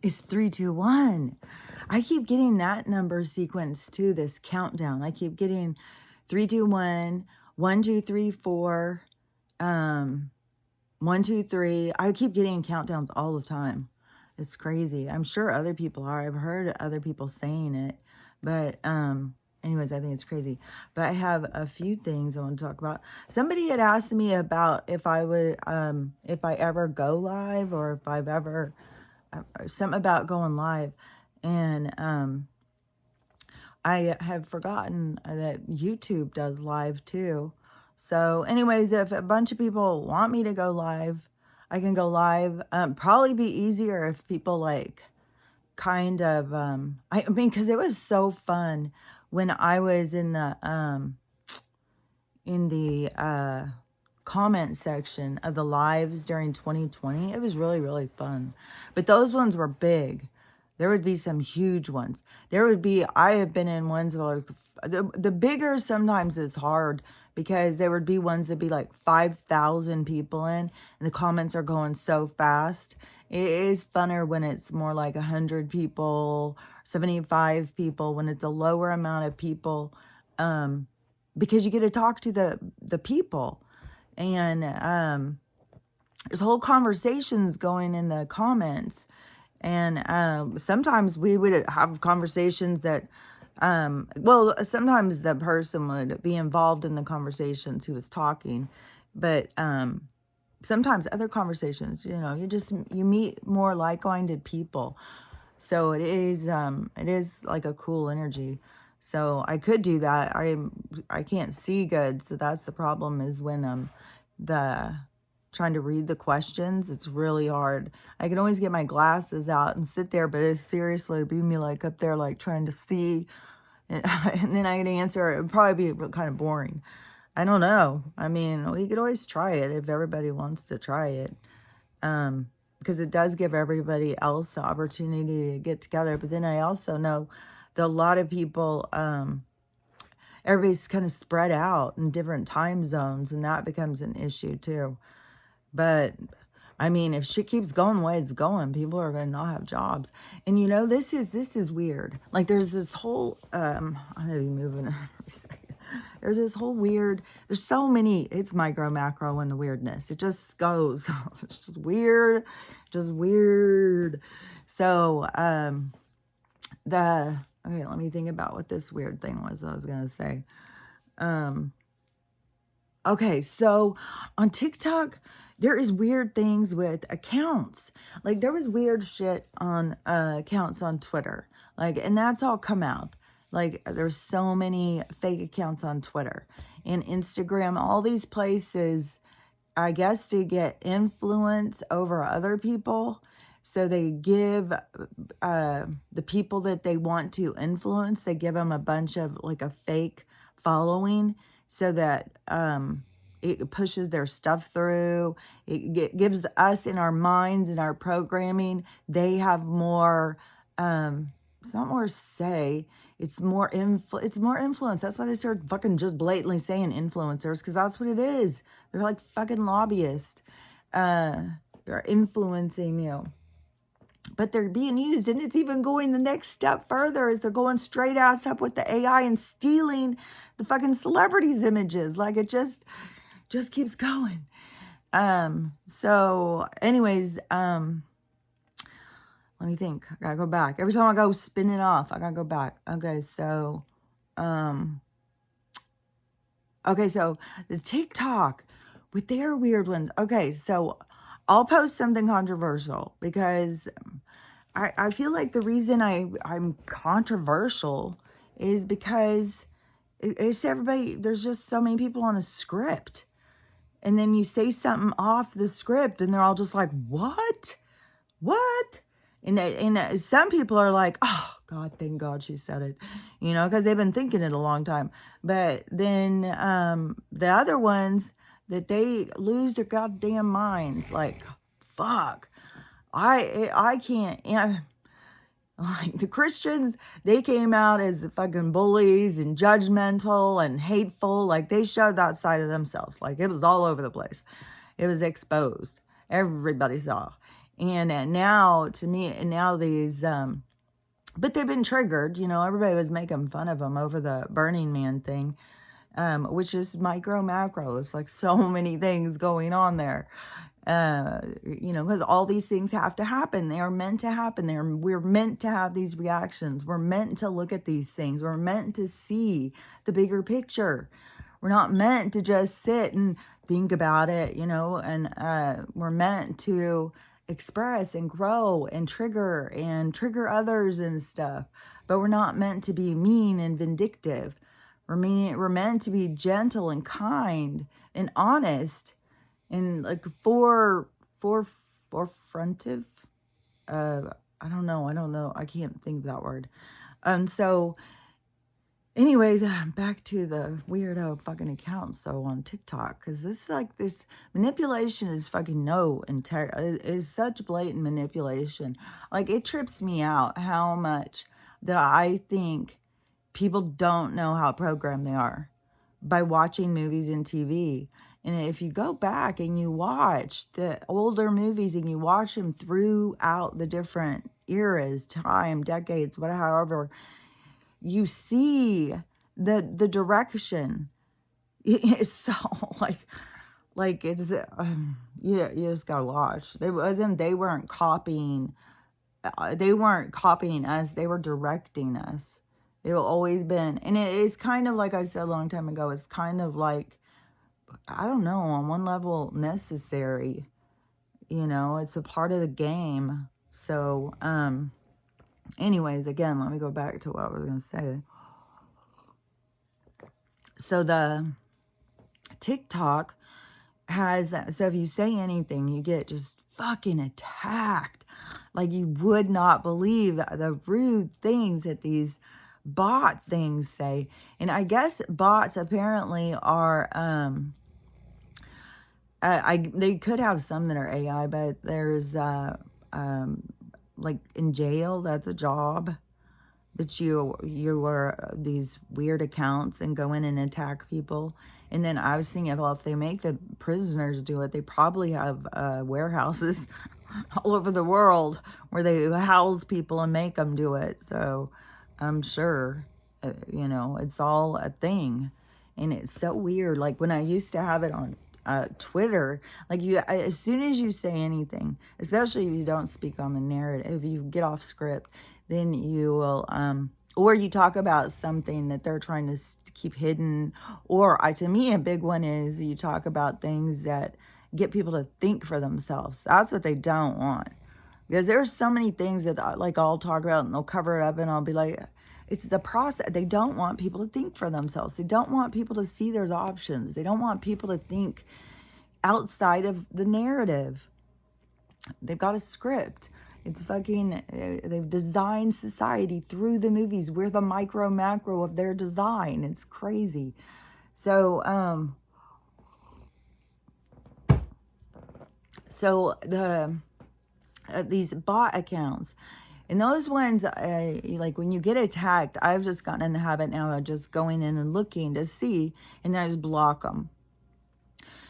It's 321. I keep getting that number sequence too, this countdown. I keep getting 321, 1, 2, 3, 4, 1, 2, 3. I keep getting countdowns all the time. It's crazy. I'm sure other people are. I've heard other people saying it. But anyways, I think it's crazy. But I have a few things I want to talk about. Somebody had asked me about if I would if I ever go live, or if I've ever something about going live. And I have forgotten that YouTube does live too. So anyways, if a bunch of people want me to go live, I can go live. Probably be easier if people like kind of, I mean, because it was so fun when I was in the comment section of the lives during 2020. It was really, really fun. But those ones were big. There would be some huge ones. There would be, I have been in ones where the bigger sometimes is hard, because there would be ones that be like 5,000 people in, and the comments are going so fast. It is funner when it's more like 100 people, 75 people, when it's a lower amount of people, because you get to talk to the people. And there's whole conversations going in the comments. And sometimes we would have conversations that, well, sometimes the person would be involved in the conversations who was talking. But sometimes other conversations, you know, you meet more like-minded people. So it is like a cool energy. So I could do that. I can't see good, so that's the problem, is when trying to read the questions, it's really hard. I can always get my glasses out and sit there, but it's seriously be me like up there like trying to see, and then I can answer. It would probably be kind of boring. I don't know. I mean, we could always try it if everybody wants to try it. Because it does give everybody else the opportunity to get together. But then I also know that a lot of people, everybody's kind of spread out in different time zones, and that becomes an issue too. But I mean, if shit keeps going the way it's going, people are going to not have jobs. And you know, this is weird. Like there's this whole, I'm going to be moving for a second. There's this whole weird, there's so many, it's micro, macro, and the weirdness. It just goes, it's just weird. So, okay, let me think about what this weird thing was I was going to say. Okay, so on TikTok, there is weird things with accounts. Like there was weird shit on accounts on Twitter. Like, and that's all come out. Like there's so many fake accounts on Twitter and Instagram, all these places, I guess, to get influence over other people. So they give the people that they want to influence, they give them a bunch of like a fake following, so that it pushes their stuff through. It gives us in our minds and our programming, they have more, it's not more say, it's more influence. That's why they start fucking just blatantly saying influencers, because that's what it is. They're like fucking lobbyists. They're influencing you. But they're being used, and it's even going the next step further, is they're going straight ass up with the AI and stealing the fucking celebrities' images. Like it just keeps going. So anyways, let me think. I gotta go back. Every time I go spin it off, I gotta go back. Okay, so the TikTok with their weird ones. Okay, so I'll post something controversial, because I feel like the reason I'm controversial is because it's everybody, there's just so many people on a script. And then you say something off the script and they're all just like, what? And some people are like, oh, God, thank God she said it, you know, because they've been thinking it a long time. But then the other ones, that they lose their goddamn minds, like, fuck, I can't, yeah. Like the Christians, they came out as the fucking bullies and judgmental and hateful. Like they showed that side of themselves. Like it was all over the place. It was exposed. Everybody saw. And now, to me, and now these, but they've been triggered, you know, everybody was making fun of them over the Burning Man thing, which is micro, macro. It's like so many things going on there. You know, because all these things have to happen. They are meant to happen. We're meant to have these reactions. We're meant to look at these things. We're meant to see the bigger picture. We're not meant to just sit and think about it, you know, and we're meant to express and grow and trigger others and stuff. But we're not meant to be mean and vindictive. We're meant to be gentle and kind and honest and like forefrontive. I don't know. I can't think of that word. So anyways, back to the weirdo fucking accounts though on TikTok, because this manipulation is fucking is such blatant manipulation. Like, it trips me out how much that I think people don't know how programmed they are by watching movies and TV. And if you go back and you watch the older movies and you watch them throughout the different eras, time, decades, whatever, however, you see the direction. It's so like it's you just gotta watch. They weren't copying. They weren't copying us. They were directing us. They've always been, and it is kind of like I said a long time ago. It's kind of like, I don't know, on one level necessary, you know, it's a part of the game. So, anyways, again, let me go back to what I was going to say. So the TikTok has, so if you say anything, you get just fucking attacked. Like, you would not believe the rude things that these bot things say. And I guess bots apparently are, they could have some that are AI, but there's like in jail, that's a job that you are these weird accounts and go in and attack people. And then I was thinking, well, if they make the prisoners do it, they probably have warehouses all over the world where they house people and make them do it. So I'm sure, you know, it's all a thing. And it's so weird. Like, when I used to have it on Twitter, like, as soon as you say anything, especially if you don't speak on the narrative, if you get off script, then you will, or you talk about something that they're trying to keep hidden, or to me, a big one is you talk about things that get people to think for themselves. That's what they don't want. Because there's so many things that, like, I'll talk about and they'll cover it up and I'll be like, it's the process. They don't want people to think for themselves. They don't want people to see there's options. They don't want people to think outside of the narrative. They've got a script. It's fucking, they've designed society through the movies. We're the micro macro of their design. It's crazy. So, these bot accounts, and those ones, like, when you get attacked, I've just gotten in the habit now of just going in and looking to see, and then I just block them.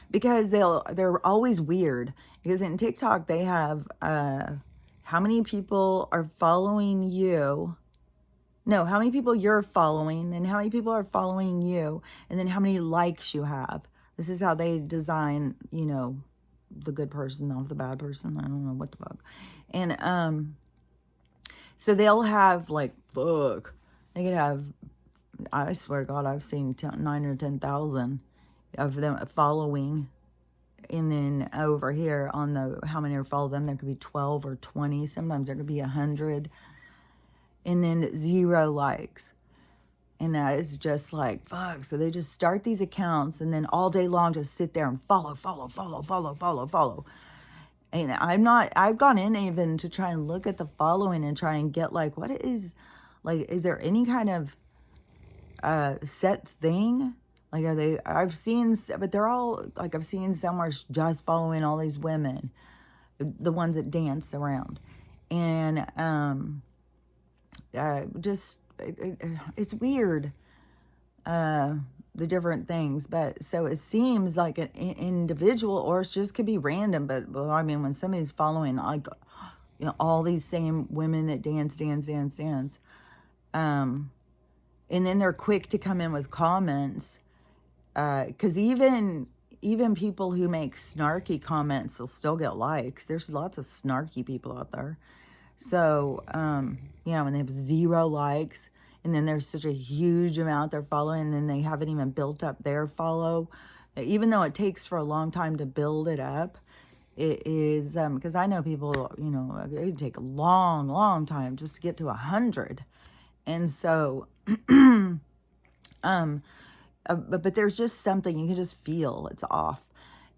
Because they're always weird. Because in TikTok, they have, how many people are following you. No, how many people you're following, and how many people are following you, and then how many likes you have. This is how they design, you know, the good person off the bad person. I don't know what the fuck. And, so they'll have, like, fuck, they could have, I swear to God, I've seen 9 or 10,000 of them following. And then over here on the, how many are follow them, there could be 12 or 20. Sometimes there could be 100. And then 0 likes. And that is just like, fuck. So they just start these accounts and then all day long just sit there and follow. And I've gone in even to try and look at the following and try and get, like, what is, like, is there any kind of set thing? Like, are they, I've seen, but they're all, like, I've seen somewhere just following all these women, the ones that dance around. And just, it's weird. the different things. But so it seems like an individual, or it just could be random. But well, I mean, when somebody's following like, you know, all these same women that dance, and then they're quick to come in with comments, because even people who make snarky comments will still get likes. There's lots of snarky people out there. So, yeah, when they have 0 likes, and then there's such a huge amount they're following, and then they haven't even built up their follow, even though it takes for a long time to build it up, it is, because I know people, you know, it take a long, long time just to get to 100. And so, but there's just something you can just feel it's off.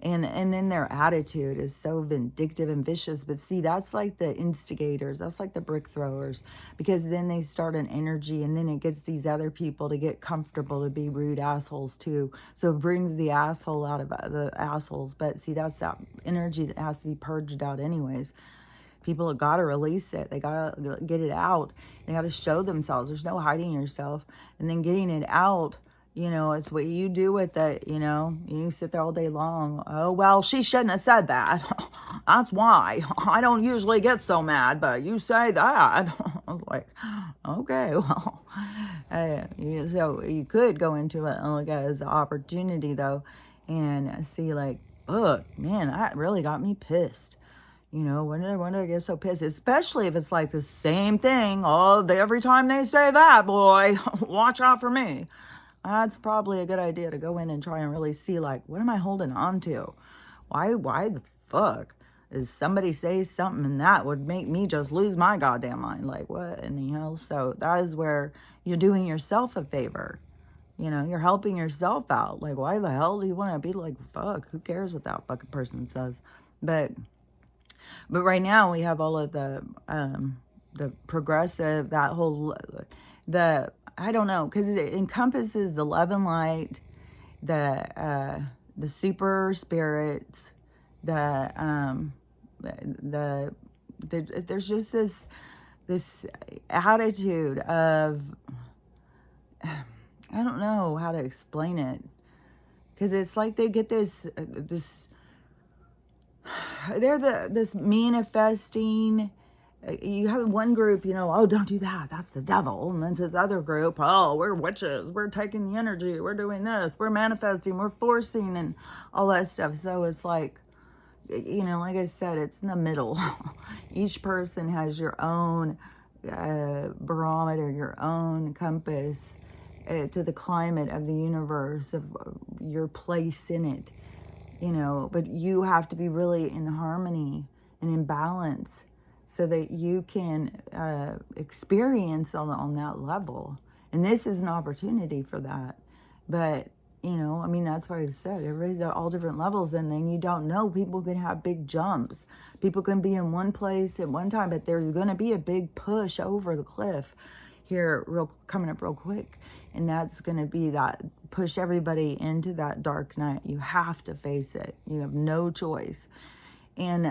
And then their attitude is so vindictive and vicious. But see, that's like the instigators. That's like the brick throwers. Because then they start an energy, and then it gets these other people to get comfortable to be rude assholes too. So it brings the asshole out of the assholes. But see, that's that energy that has to be purged out anyways. People have got to release it. They got to get it out. They got to show themselves. There's no hiding yourself. And then getting it out, you know, it's what you do with it, you know. You sit there all day long. Oh, well, she shouldn't have said that. That's why. I don't usually get so mad, but you say that. I was like, okay, well. So you could go into it and look at it as an opportunity, though, and see, like, look, man, that really got me pissed. You know, when did I get so pissed? Especially if it's like the same thing. Oh, every time they say that, boy, watch out for me. That's probably a good idea to go in and try and really see, like, what am I holding on to? Why the fuck is somebody say something and that would make me just lose my goddamn mind? Like, what in the hell? So that is where you're doing yourself a favor. You know, you're helping yourself out. Like, why the hell do you want to be like, fuck, who cares what that fucking person says? But right now we have all of the progressive, that whole, I don't know, because it encompasses the love and light, the super spirits, there's just this attitude of, I don't know how to explain it, because it's like they get this they're this manifesting. You have one group, you know, oh, don't do that, that's the devil. And then this other group, oh, we're witches, we're taking the energy, we're doing this, we're manifesting, we're forcing, and all that stuff. So it's like, you know, like I said, it's in the middle. Each person has your own barometer, your own compass to the climate of the universe, of your place in it, you know. But you have to be really in harmony and in balance, so that you can experience on that level. And this is an opportunity for that. But, you know, I mean, that's what I said. Everybody's at all different levels, and then you don't know. People can have big jumps. People can be in one place at one time, but there's going to be a big push over the cliff here coming up real quick. And that's going to be that push everybody into that dark night. You have to face it. You have no choice. And,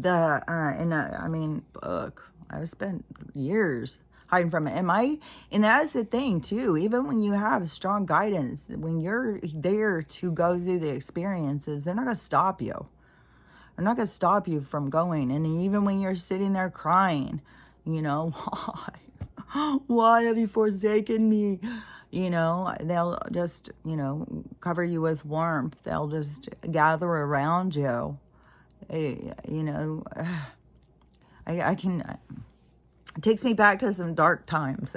I mean, look, I've spent years hiding from it. And that's the thing too, even when you have strong guidance, when you're there to go through the experiences, they're not going to stop you. They're not going to stop you from going. And even when you're sitting there crying, you know, why have you forsaken me? You know, they'll just, you know, cover you with warmth. They'll just gather around you. You know, I can, it takes me back to some dark times.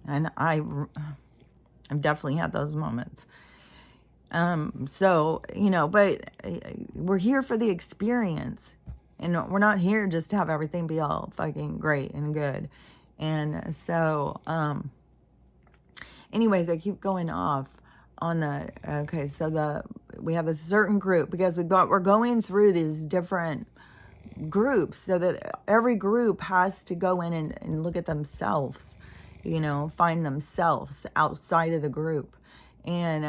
And I've definitely had those moments. So, you know, but we're here for the experience, and we're not here just to have everything be all fucking great and good. And so, anyways, I keep going off on the, okay, so we have a certain group, because we're going through these different groups, so that every group has to go in and look at themselves, you know, find themselves outside of the group. And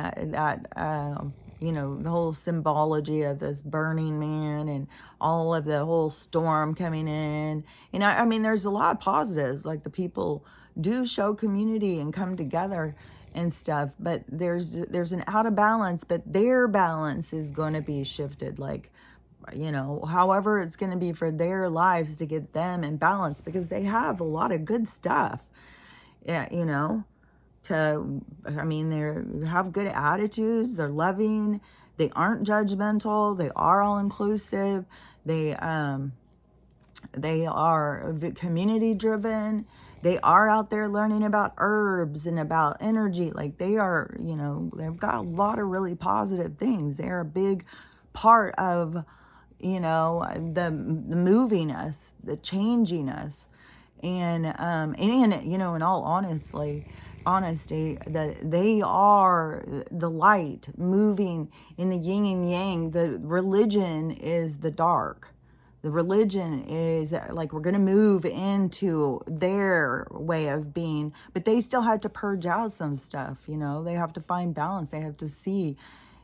you know, the whole symbology of this burning man and all of the whole storm coming in. And I mean, there's a lot of positives, like the people do show community and come together. and stuff, but there's an out of balance, but their balance is going to be shifted, like, you know, however it's going to be for their lives to get them in balance, because they have a lot of good stuff. Yeah, you know, I mean, they have good attitudes, they're loving, they aren't judgmental, they are all inclusive, they are community driven, they are out there learning about herbs and about energy. Like, they are, you know, they've got a lot of really positive things. They're a big part of, you know, the moving us, the changing us. And you know, in all honesty, that they are the light moving in the yin and yang. The religion is the dark. The religion is like, we're going to move into their way of being, but they still have to purge out some stuff, you know. They have to find balance. They have to see,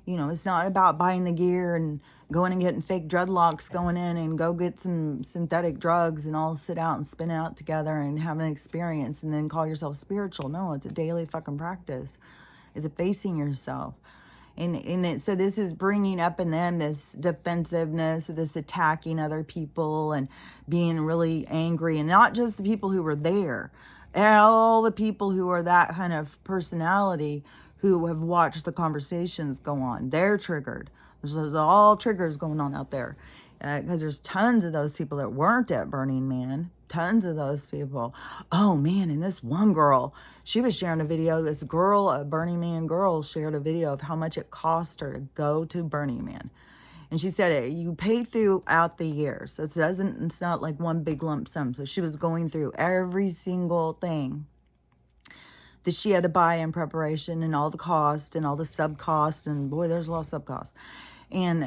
you know, it's not about buying the gear and going and getting fake dreadlocks, going in and go get some synthetic drugs and all sit out and spin out together and have an experience and then call yourself spiritual. No, it's a daily fucking practice. It's facing yourself. So this is bringing up in them this defensiveness, this attacking other people and being really angry. And not just the people who were there, all the people who are that kind of personality who have watched the conversations go on. They're triggered. There's all triggers going on out there. Because there's tons of those people that weren't at Burning Man. Tons of those people. Oh man, and this one girl, she was sharing a video. This girl, a Burning Man girl, shared a video of how much it cost her to go to Burning Man. And she said you pay throughout the year. So it's not like one big lump sum. So she was going through every single thing that she had to buy in preparation, and all the cost and all the sub cost. And boy, there's a lot of sub cost. And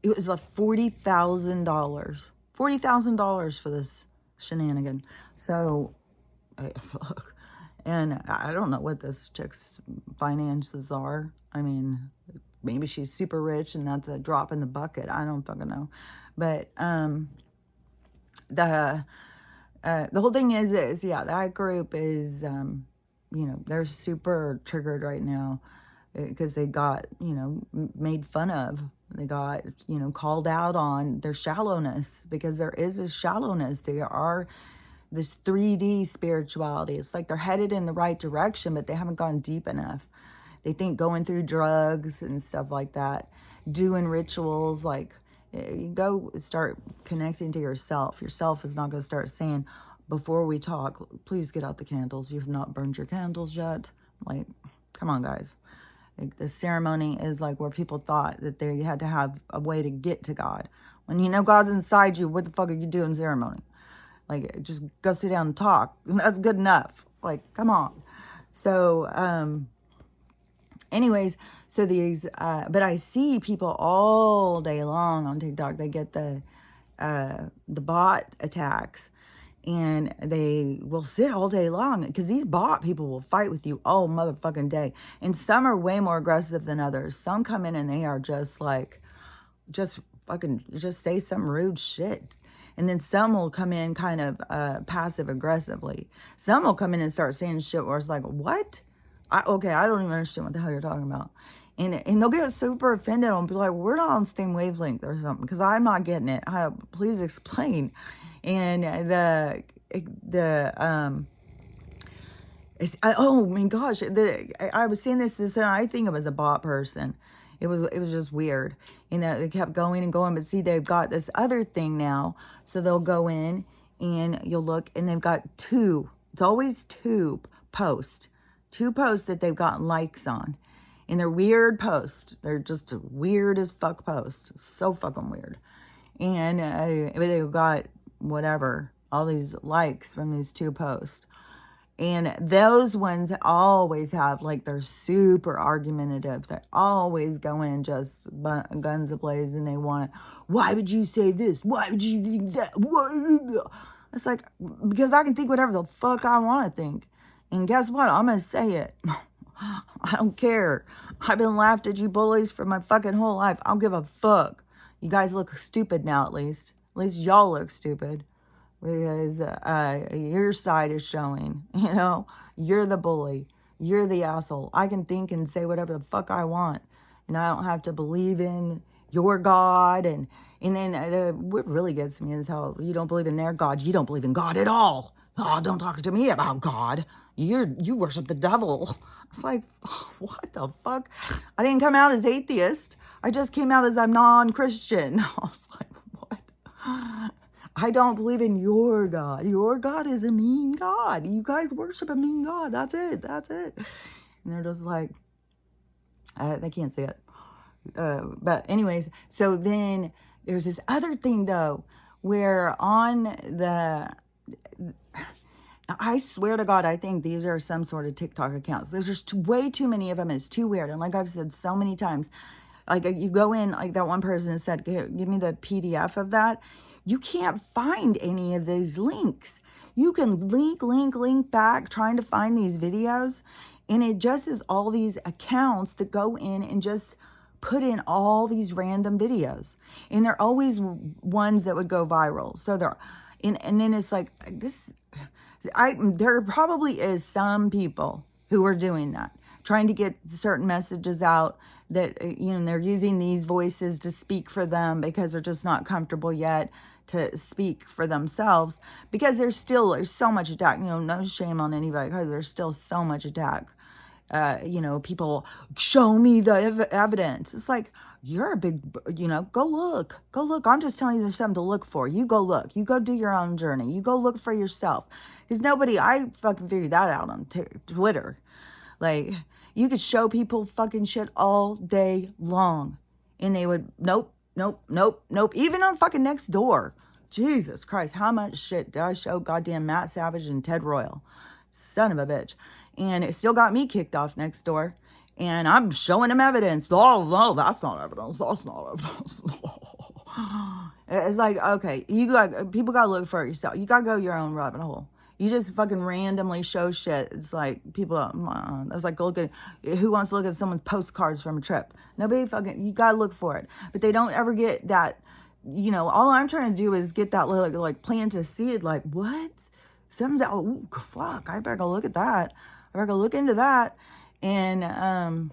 it was like $40,000. $40,000 for this shenanigan. So, fuck. And I don't know what this chick's finances are. I mean, maybe she's super rich and that's a drop in the bucket. I don't fucking know. But the whole thing is, yeah, that group is, you know, they're super triggered right now because they got, you know, made fun of. They got, you know, called out on their shallowness, because there is a shallowness. They are this 3D spirituality. It's like they're headed in the right direction, but they haven't gone deep enough. They think going through drugs and stuff like that, doing rituals, like, you go start connecting to yourself. Yourself is not going to start saying, before we talk, please get out the candles. You've not burned your candles yet. Like, come on, guys. Like, the ceremony is like where people thought that they had to have a way to get to God. When you know God's inside you, what the fuck are you doing ceremony? Like, just go sit down and talk. That's good enough. Like, come on. So, anyways, so these, but I see people all day long on TikTok. They get the bot attacks. And they will sit all day long, because these bot people will fight with you all motherfucking day. And some are way more aggressive than others. Some come in and they are just like, just say some rude shit. And then some will come in kind of passive aggressively. Some will come in and start saying shit where it's like, what? I don't even understand what the hell you're talking about. And they'll get super offended and be like, we're not on the same wavelength or something, because I'm not getting it. Please explain. And oh my gosh, I was seeing this, and I think it was a bot person. It was just weird. You know, it kept going and going. But see, they've got this other thing now. So they'll go in and you'll look, and they've got it's always two posts that they've gotten likes on. And they're weird posts. They're just weird as fuck posts. So fucking weird. And they've got whatever, all these likes from these two posts. And those ones always have, like, they're super argumentative. They always go in just guns ablaze, and they want to, why would you say this? Why would you think that? It's like, because I can think whatever the fuck I want to think. And guess what? I'm going to say it. I don't care. I've been laughed at, you bullies, for my fucking whole life. I don't give a fuck. You guys look stupid now, at least. At least y'all look stupid, because your side is showing, you know. You're the bully. You're the asshole. I can think and say whatever the fuck I want, and I don't have to believe in your God. And then what really gets me is how you don't believe in their God. You don't believe in God at all. Oh, don't talk to me about God. You worship the devil. It's like, what the fuck? I didn't come out as atheist. I just came out as I'm non-Christian. I was like, what? I don't believe in your God. Your God is a mean God. You guys worship a mean God. That's it. That's it. And they're just like, they can't say it. But anyways, so then there's this other thing though, where on the, I swear to God, I think these are some sort of TikTok accounts. There's just way too many of them. It's too weird. And like I've said so many times, like you go in, like that one person has said, give me the PDF of that. You can't find any of these links. You can link back trying to find these videos. And it just is all these accounts that go in and just put in all these random videos. And they're always ones that would go viral. So they're, and then it's like this, there probably is some people who are doing that, trying to get certain messages out that, they're using these voices to speak for them because they're just not comfortable yet to speak for themselves, because there's so much attack, no shame on anybody, because there's still so much attack. People show me the evidence. It's like, you're a big, go look. I'm just telling you there's something to look for. You go look. You go do your own journey. You go look for yourself. Because I fucking figured that out on Twitter. Like, you could show people fucking shit all day long. And they would, nope. Even on fucking Next Door. Jesus Christ, how much shit did I show goddamn Matt Savage and Ted Royal? Son of a bitch. And it still got me kicked off Next Door. And I'm showing them evidence. Oh, no, that's not evidence. That's not evidence. It's like, okay, people got to look for it yourself. You got to go your own rabbit hole. You just fucking randomly show shit. It's like, people don't, it's like, look at, who wants to look at someone's postcards from a trip? Nobody fucking, you got to look for it. But they don't ever get that, all I'm trying to do is get that little, like, plan to see it, like, what? Something's out, ooh, fuck, I better go look at that. I better go look into that. And,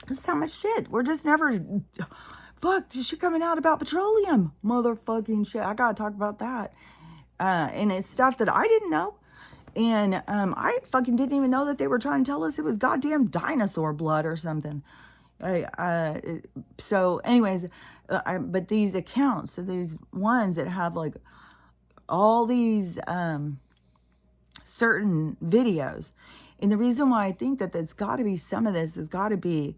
it's so much shit. We're just never, fuck, there's shit coming out about petroleum. Motherfucking shit. I got to talk about that. And it's stuff that I didn't know. And I fucking didn't even know that they were trying to tell us it was goddamn dinosaur blood or something. So anyways, but these accounts, so these ones that have like all these certain videos. And the reason why I think that there's got to be some of this has got to be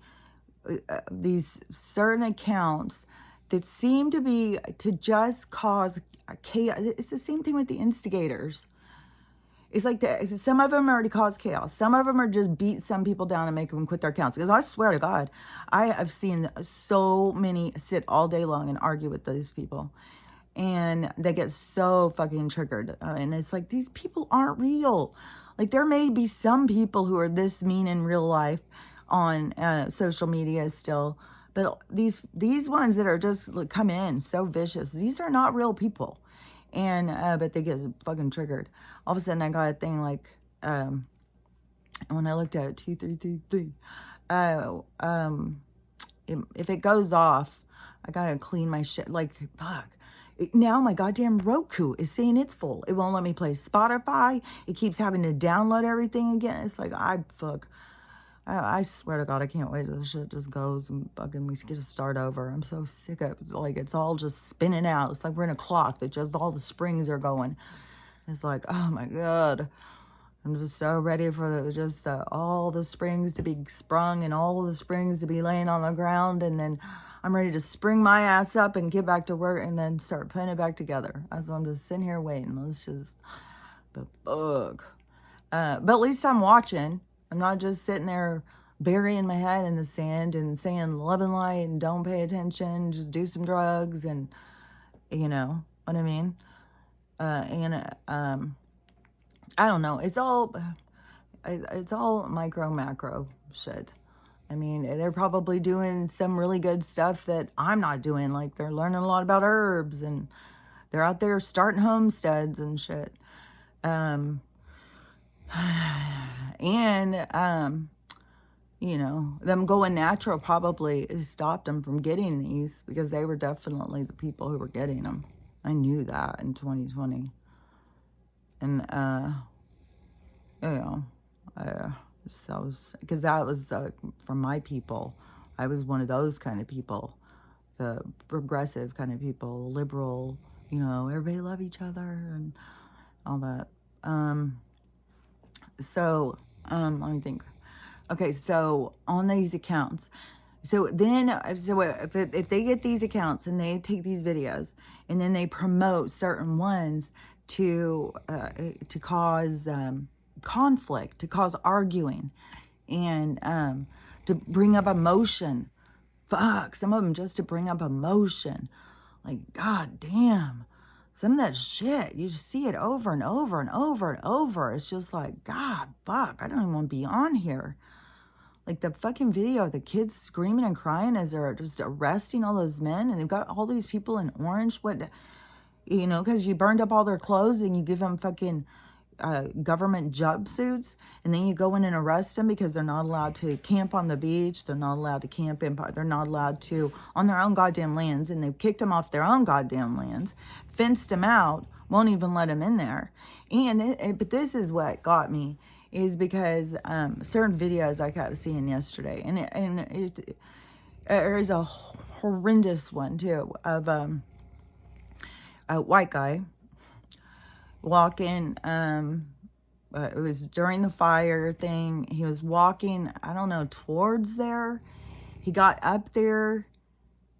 these certain accounts that seem to just cause chaos. It's the same thing with the instigators. It's like some of them already cause chaos. Some of them are just beat some people down and make them quit their accounts. Because I swear to God, I have seen so many sit all day long and argue with these people. And they get so fucking triggered. And it's like, these people aren't real. Like, there may be some people who are this mean in real life on social media still. But these ones that are just come in so vicious, these are not real people. And but they get fucking triggered. All of a sudden I got a thing like when I looked at it, 2333. If it goes off, I gotta clean my shit. Like, fuck. Now my goddamn Roku is saying it's full. It won't let me play Spotify. It keeps having to download everything again. It's like, I swear to God, I can't wait till this shit just goes and fucking we get to start over. I'm so sick of it. Like, it's all just spinning out. It's like we're in a clock that just all the springs are going. It's like, oh my God. I'm just so ready for all the springs to be sprung and all the springs to be laying on the ground. And then I'm ready to spring my ass up and get back to work and then start putting it back together. That's why I'm just sitting here waiting. But fuck. But at least I'm watching. I'm not just sitting there burying my head in the sand and saying love and light and don't pay attention, just do some drugs and, you know what I mean? I don't know. It's all micro, macro shit. I mean, they're probably doing some really good stuff that I'm not doing. Like, they're learning a lot about herbs and they're out there starting homesteads and shit. And, you know, them going natural probably stopped them from getting these, because they were definitely the people who were getting them. I knew that in 2020. And, you know, so, because that was from my people. I was one of those kind of people, the progressive kind of people, liberal, you know, everybody love each other and all that. Let me think. Okay, so on these accounts, so if they get these accounts and they take these videos and then they promote certain ones to cause conflict, to cause arguing, and to bring up emotion. Fuck, some of them just to bring up emotion. Like, god damn. Some of that shit, you just see it over and over and over and over. It's just like, god, fuck, I don't even want to be on here. Like the fucking video of the kids screaming and crying as they're just arresting all those men, and they've got all these people in orange. What, you know, because you burned up all their clothes and you give them fucking government jumpsuits, and then you go in and arrest them because they're not allowed to camp on the beach. They're not allowed to camp in, they're not allowed to on their own goddamn lands, and they've kicked them off their own goddamn lands, fenced them out, won't even let them in there. But this is what got me, is because certain videos I kept seeing yesterday, and there is a horrendous one too of a white guy walking. It was during the fire thing. He was walking, I don't know, towards there. He got up there,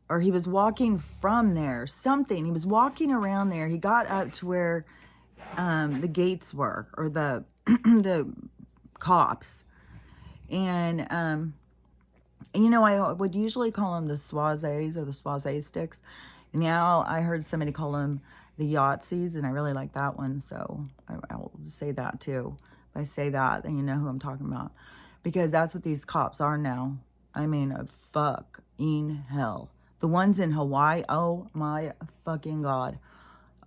or he was walking from there, something. He was walking around there. He got up to where the gates were, or the the cops. And you know, I would usually call them the Swazes or the Swaze sticks. Now I heard somebody call them the Yahtzees, and I really like that one, so I'll say that too. If I say that, then you know who I'm talking about, because that's what these cops are now. I mean, fucking hell. The ones in Hawaii, oh my fucking god.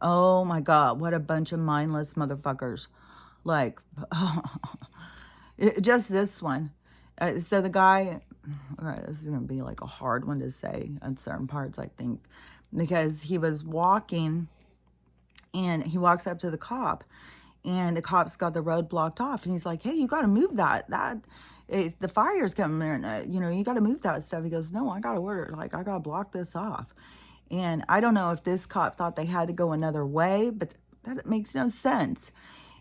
Oh my god, what a bunch of mindless motherfuckers. Like, just this one. So the guy, all right, this is going to be like a hard one to say on certain parts, I think, because he was walking, and he walks up to the cop, and the cop's got the road blocked off, and he's like, hey, you got to move that. The fire's coming there, and, you know, you got to move that stuff. He goes, no, I got to order, like, I got to block this off. And I don't know if this cop thought they had to go another way, but that makes no sense.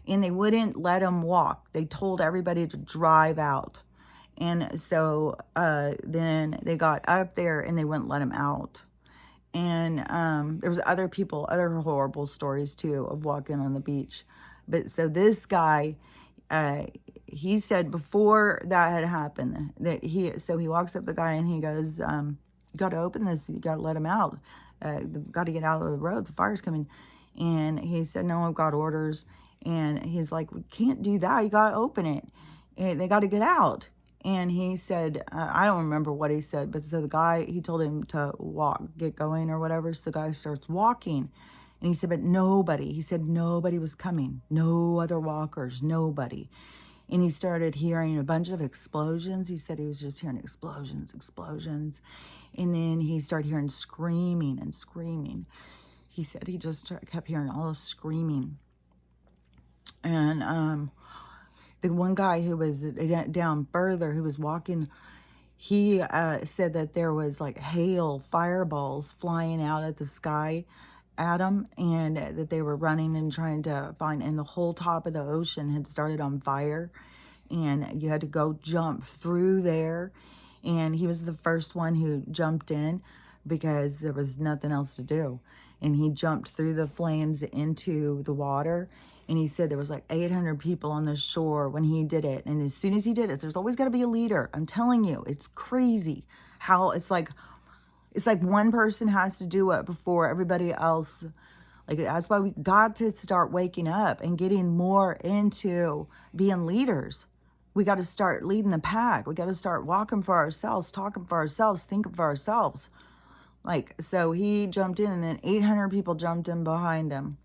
And they wouldn't let him walk. They told everybody to drive out. And so then they got up there, and they wouldn't let him out. And there was other horrible stories too of walking on the beach. But so this guy, he said before that had happened that he walks up to the guy, and he goes, you got to open this, you got to let him out, got to get out of the road, the fire's coming. And he said, no, I've got orders. And he's like, we can't do that, you got to open it, and they got to get out. And he said, I don't remember what he said, but so the guy, he told him to get going or whatever. So the guy starts walking, and he said, but nobody was coming. No other walkers, nobody. And he started hearing a bunch of explosions. He said he was just hearing explosions. And then he started hearing screaming and screaming. He said he just kept hearing all this screaming. And, the one guy who was down further, who was walking, he said that there was like hail, fireballs flying out at the sky at him, and that they were running and trying to find, and the whole top of the ocean had started on fire, and you had to go jump through there. And he was the first one who jumped in because there was nothing else to do. And he jumped through the flames into the water. And he said there was like 800 people on the shore when he did it. And as soon as he did it, there's always got to be a leader. I'm telling you, it's crazy how it's like one person has to do it before everybody else. Like, that's why we got to start waking up and getting more into being leaders. We got to start leading the pack. We got to start walking for ourselves, talking for ourselves, thinking for ourselves. Like, so he jumped in, and then 800 people jumped in behind him.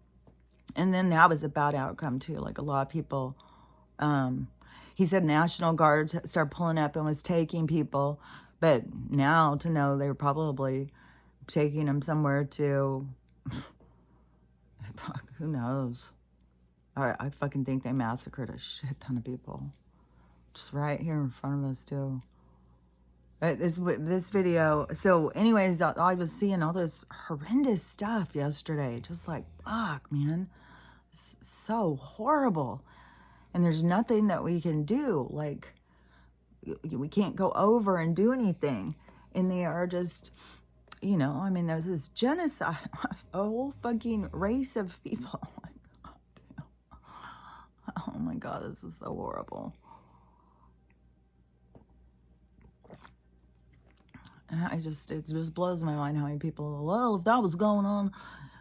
And then that was a bad outcome too. Like, a lot of people He said National Guard started pulling up and was taking people. But now to know they were probably taking them somewhere to, fuck, who knows? I fucking think they massacred a shit ton of people. Just right here in front of us, too. This video, so anyways, I was seeing all this horrendous stuff yesterday. Just like, fuck, man. It's so horrible. And there's nothing that we can do. Like, we can't go over and do anything. And they are just, you know, I mean, there's this genocide. A whole fucking race of people. Oh my God, this is so horrible. It just blows my mind how many people, well, if that was going on,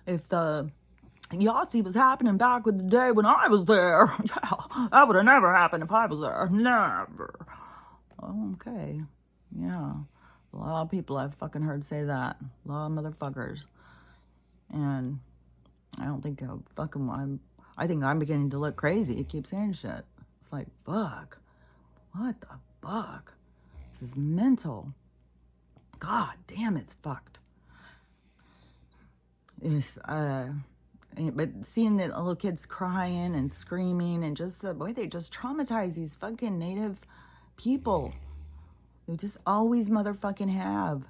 if the Yahtzee was happening back with the day when I was there, yeah, that would have never happened if I was there. Never. Okay. Yeah. A lot of people I've fucking heard say that. A lot of motherfuckers. And I don't think I think I'm beginning to look crazy. You keep saying shit. It's like, fuck. What the fuck? This is mental. God damn, it's fucked. But seeing the little kids crying and screaming and just the way they just traumatize these fucking native people. They just always motherfucking have.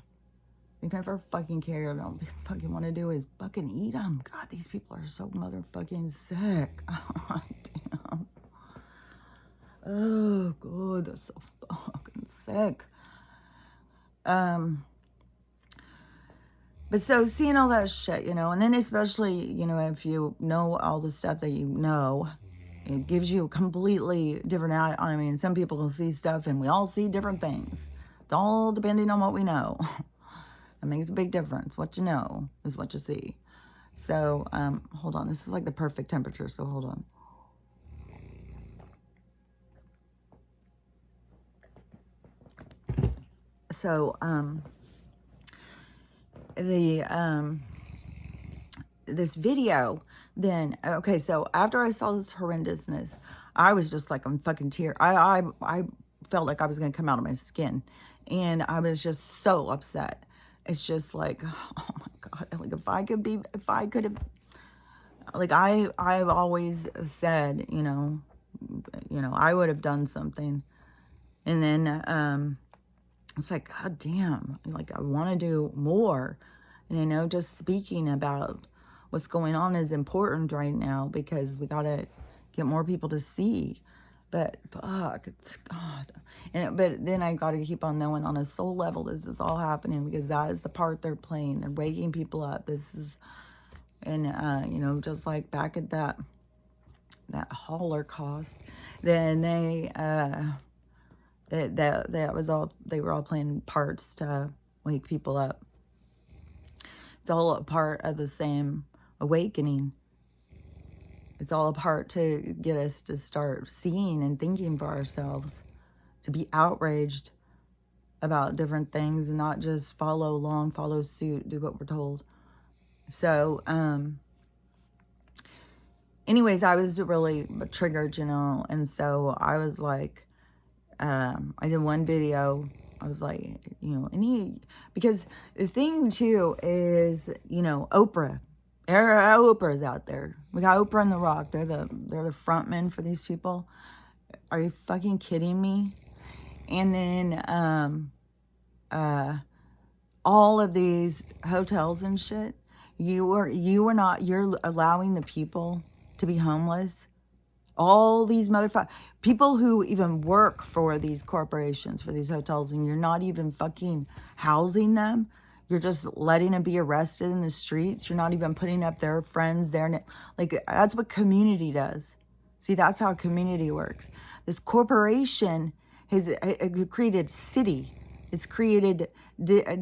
They never fucking care. All they fucking want to do is fucking eat them. God, these people are so motherfucking sick. Oh, damn. Oh, God, they're so fucking sick. But so seeing all that shit, you know, and then especially, you know, if you know all the stuff that you know, it gives you a completely different, I mean, some people will see stuff and we all see different things. It's all depending on what we know. It makes a big difference. What you know is what you see. So, hold on. This is like the perfect temperature, so hold on. So, this video, then, okay, so after I saw this horrendousness, I was just like, I'm fucking I felt like I was going to come out of my skin. And I was just so upset. It's just like, oh my God, like if I could have, like I've always said, you know, I would have done something. And then, it's like, God damn, like I want to do more. And, you know, just speaking about what's going on is important right now because we got to get more people to see. But fuck, it's God. But then I got to keep on knowing on a soul level, this is all happening because that is the part they're playing. They're waking people up. This is, and, you know, just like back at that Holocaust, then that was all, they were all playing parts to wake people up. It's all a part of the same awakening. It's all a part to get us to start seeing and thinking for ourselves, to be outraged about different things and not just follow along, follow suit, do what we're told. So, anyways, I was really triggered, you know, and so I was like, I did one video. I was like, you know, because the thing too is, you know, Oprah's out there. We got Oprah and The Rock. They're the frontmen for these people. Are you fucking kidding me? And then, all of these hotels and shit, you're allowing the people to be homeless. All these people who even work for these corporations, for these hotels, and you're not even fucking housing them. You're just letting them be arrested in the streets. You're not even putting up their friends there. Like, that's what community does. See, that's how community works. This corporation has created city. It's created, what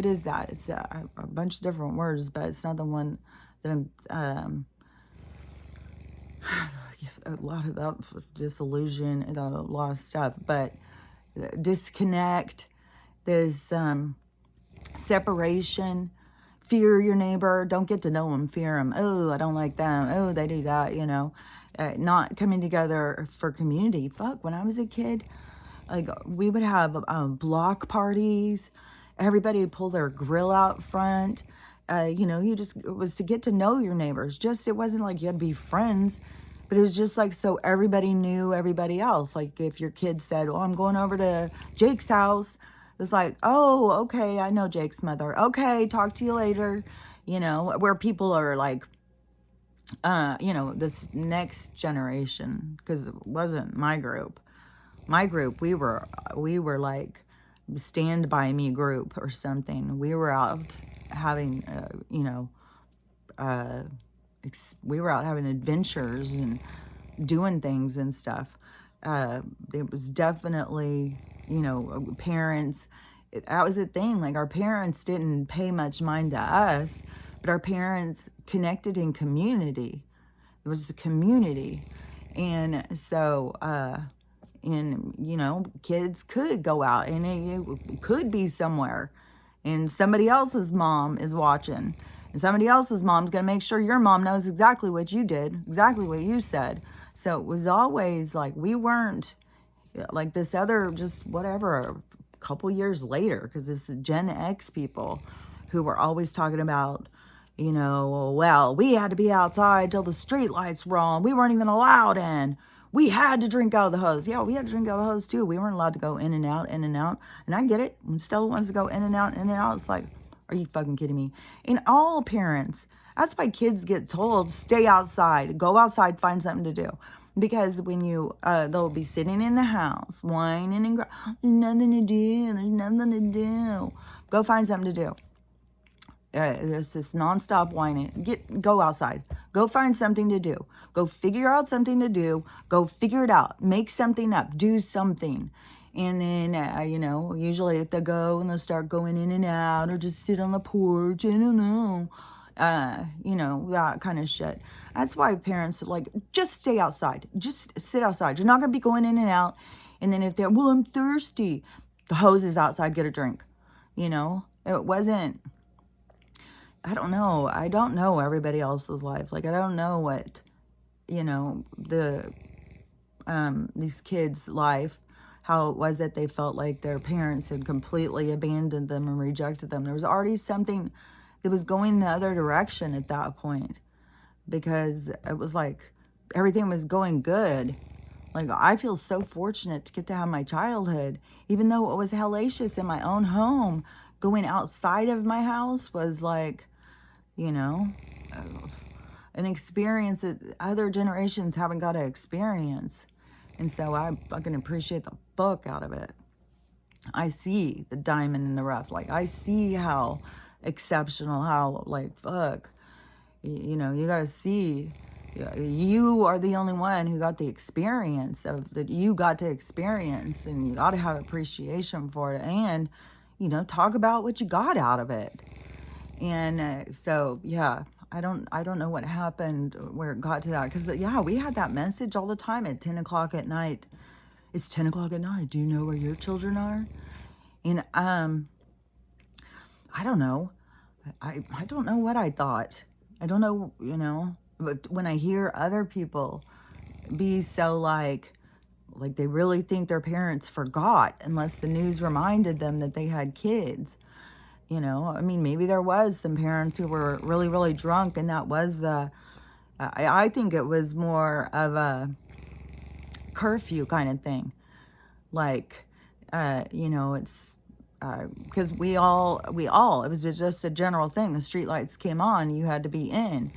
is that? It's a bunch of different words, but it's not the one that I'm, a lot of that disillusion and a lot of stuff, but disconnect, there's separation, fear your neighbor, don't get to know them, fear them. Oh, I don't like them. Oh, they do that, you know. not coming together for community. Fuck, when I was a kid, like, we would have block parties. Everybody would pull their grill out front. You know, it was to get to know your neighbors. Just, it wasn't like you had to be friends, but it was just like, so everybody knew everybody else. Like, if your kid said, oh, I'm going over to Jake's house, it's like, oh, okay, I know Jake's mother. Okay, talk to you later. You know, where people are like, you know, this next generation, because it wasn't my group. My group, we were like Stand By Me group or something. We were out having, you know, we were out having adventures and doing things and stuff. It was definitely, you know, parents. That was the thing. Like, our parents didn't pay much mind to us, but our parents connected in community. It was the community. And so, and, you know, kids could go out and it could be somewhere, and somebody else's mom is watching, and somebody else's mom's going to make sure your mom knows exactly what you did, exactly what you said. So it was always like, we weren't like this other, just whatever, a couple years later, because it's the Gen X people who were always talking about, you know, well, we had to be outside till the street lights were on. We weren't even allowed in. We had to drink out of the hose. Yeah, we had to drink out of the hose too. We weren't allowed to go in and out, in and out. And I get it. And Stella wants to go in and out, in and out. It's like, are you fucking kidding me? And all parents, that's why kids get told, stay outside, go outside, find something to do. Because when you, they'll be sitting in the house, whining and there's nothing to do. There's nothing to do. Go find something to do. There's this nonstop whining. Go outside. Go find something to do. Go figure out something to do. Go figure it out. Make something up. Do something. And then, you know, usually if they go and they'll start going in and out or just sit on the porch, I don't know. You know, that kind of shit. That's why parents are like, just stay outside. Just sit outside. You're not going to be going in and out. And then if they're, well, I'm thirsty. The hose is outside. Get a drink. You know, it wasn't. I don't know. I don't know everybody else's life. Like, I don't know what, you know, these kids' life, how it was that they felt like their parents had completely abandoned them and rejected them. There was already something that was going the other direction at that point, because it was like everything was going good. Like, I feel so fortunate to get to have my childhood, even though it was hellacious in my own home. Going outside of my house was like, you know, an experience that other generations haven't got to experience. And so I fucking appreciate the fuck out of it. I see the diamond in the rough. Like, I see how exceptional, how, like, fuck, you know, you got to see, you are the only one who got the experience of that you got to experience, and you got to have appreciation for it, and, you know, talk about what you got out of it. And so, yeah, I don't know what happened where it got to that. Because, yeah, we had that message all the time at 10 o'clock at night. It's 10 o'clock at night. Do you know where your children are? And I don't know. I don't know what I thought. I don't know, you know. But when I hear other people be so like they really think their parents forgot unless the news reminded them that they had kids. You know, I mean, maybe there was some parents who were really, really drunk, and that was I think it was more of a curfew kind of thing. Like, you know, it's, because we all, it was just a general thing. The street lights came on, you had to be in,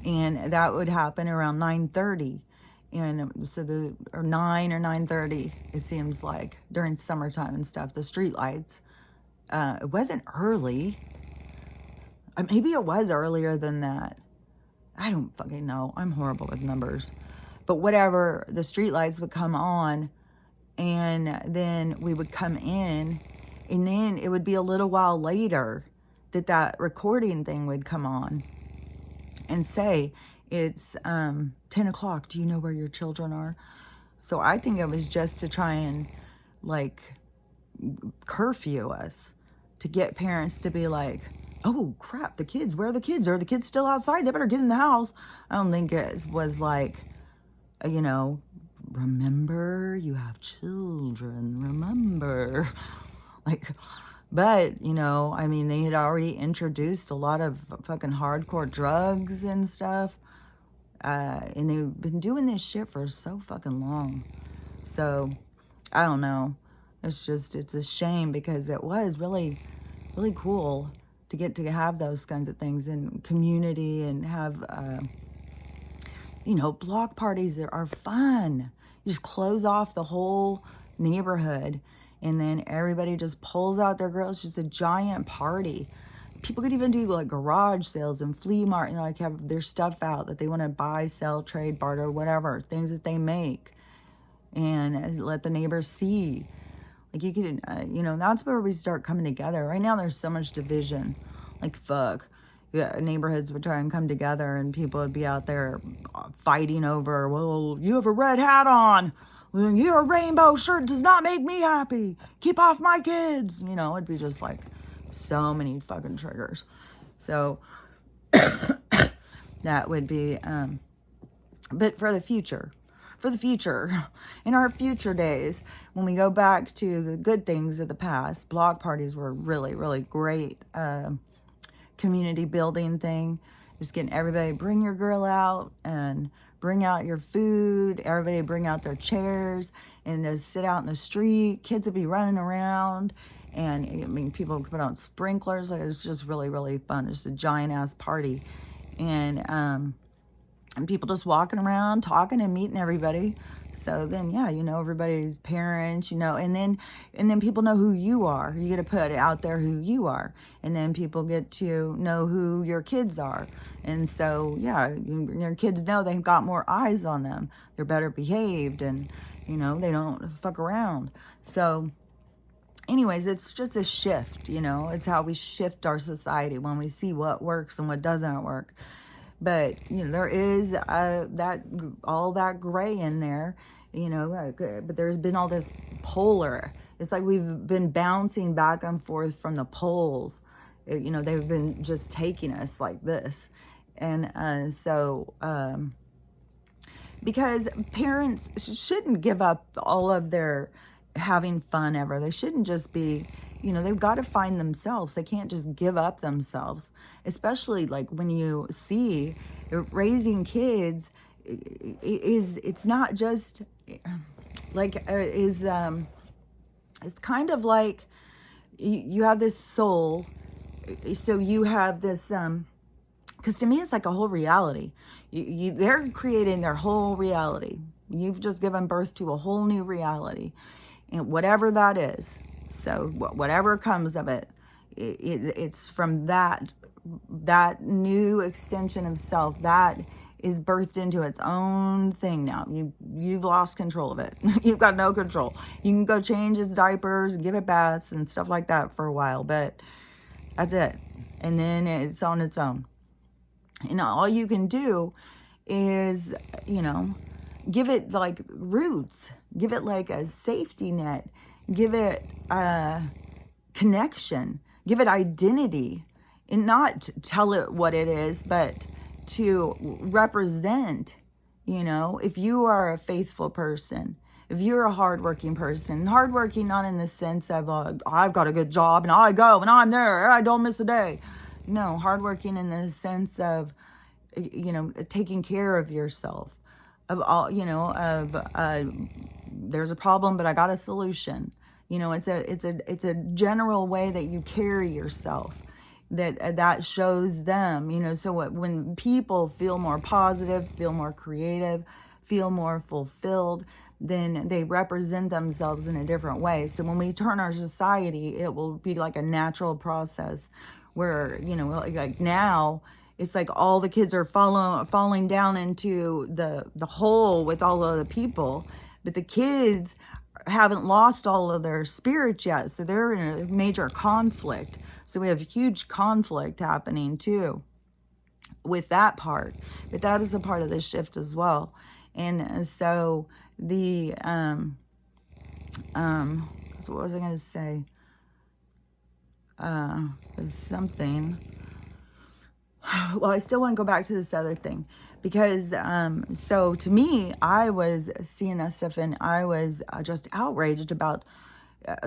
and that would happen around 9:30. And so or 9 or 9:30, it seems like, during summertime and stuff, the street lights. It wasn't early. Maybe it was earlier than that. I don't fucking know. I'm horrible with numbers. But whatever, the street lights would come on, and then we would come in, and then it would be a little while later that recording thing would come on and say, it's 10 o'clock. Do you know where your children are? So I think it was just to try and, like, curfew us, to get parents to be like, oh crap, where are the kids? Are the kids still outside? They better get in the house. I don't think it was like, you know, remember you have children, remember. Like, but, you know, I mean, they had already introduced a lot of fucking hardcore drugs and stuff. And they've been doing this shit for so fucking long. So, I don't know. It's a shame because it was really, really cool to get to have those kinds of things in community and have, you know, block parties that are fun. You just close off the whole neighborhood and then everybody just pulls out their grills. It's just a giant party. People could even do like garage sales and flea market, like have their stuff out that they want to buy, sell, trade, barter, whatever, things that they make, and let the neighbors see. Like you could, you know, that's where we start coming together. Right now there's so much division. Like, fuck. Yeah, neighborhoods would try and come together and people would be out there fighting over, well, you have a red hat on. Your rainbow shirt does not make me happy. Keep off my kids. You know, it'd be just like so many fucking triggers. So that would be, but for the future, in our future days, when we go back to the good things of the past, block parties were really, really great. Community building thing, just getting everybody, bring your grill out and bring out your food, everybody bring out their chairs and just sit out in the street. Kids would be running around, and I mean, people would put on sprinklers. Like, it's just really, really fun. It's a giant ass party, and people just walking around talking and meeting everybody. So then, yeah, you know, everybody's parents, you know, and then people know who you are. You get to put out there who you are, and then people get to know who your kids are. And so, yeah, your kids know they've got more eyes on them. They're better behaved, and, you know, they don't fuck around. So anyways, it's just a shift, you know. It's how we shift our society when we see what works and what doesn't work. But, you know, there is all that gray in there, you know, but there's been all this polar. It's like we've been bouncing back and forth from the poles. You know, they've been just taking us like this. And so, because parents shouldn't give up all of their having fun ever. They shouldn't just be, you know, they've got to find themselves. They can't just give up themselves, especially like when you see raising kids it's not just like it's kind of like you have this soul. So you have this, because to me it's like a whole reality. They're creating their whole reality. You've just given birth to a whole new reality, and whatever that is. So whatever comes of it, it's from that new extension of self that is birthed into its own thing now. You've lost control of it. You've got no control. You can go change its diapers and give it baths and stuff like that for a while, but that's it. And then it's on its own. And all you can do is, you know, give it like roots, give it like a safety net, give it a connection, give it identity, and not tell it what it is, but to represent, you know, if you are a faithful person, if you're a hardworking person, hardworking not in the sense of, I've got a good job and I go and I'm there, I don't miss a day. No, hardworking in the sense of, you know, taking care of yourself, of all, you know, of, there's a problem, but I got a solution. You know, it's a general way that you carry yourself that shows them, you know. So when people feel more positive, feel more creative, feel more fulfilled, then they represent themselves in a different way. So when we turn our society, it will be like a natural process where, you know, like now it's like all the kids are falling down into the hole with all of the people, but the kids haven't lost all of their spirits yet. So they're in a major conflict. So we have huge conflict happening too with that part. But that is a part of the shift as well. And so the, so what was I going to say? Something. Well, I still want to go back to this other thing because, so to me, I was seeing that stuff and I was just outraged about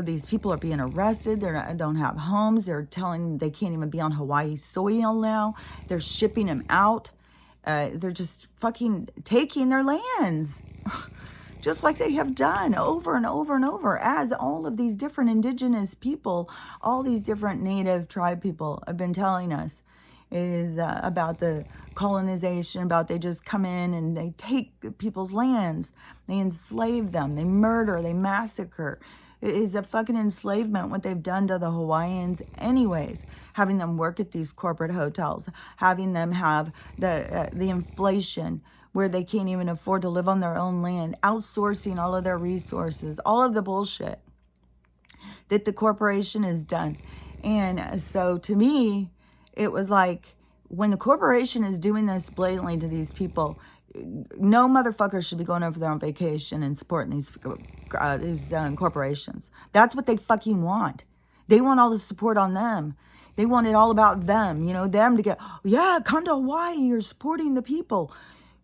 these people are being arrested. They don't have homes. They're telling they can't even be on Hawaii soil now. They're shipping them out. They're just fucking taking their lands. Just like they have done over and over and over, as all of these different indigenous people, all these different native tribe people have been telling us, is about the colonization, about they just come in and they take people's lands, they enslave them, they murder, they massacre. It is a fucking enslavement what they've done to the Hawaiians anyways, having them work at these corporate hotels, having them have the inflation where they can't even afford to live on their own land, outsourcing all of their resources, all of the bullshit that the corporation has done. And so to me, it was like, when the corporation is doing this blatantly to these people, no motherfucker should be going over there on vacation and supporting these corporations. That's what they fucking want. They want all the support on them. They want it all about them, you know, them to get, yeah, come to Hawaii, you're supporting the people.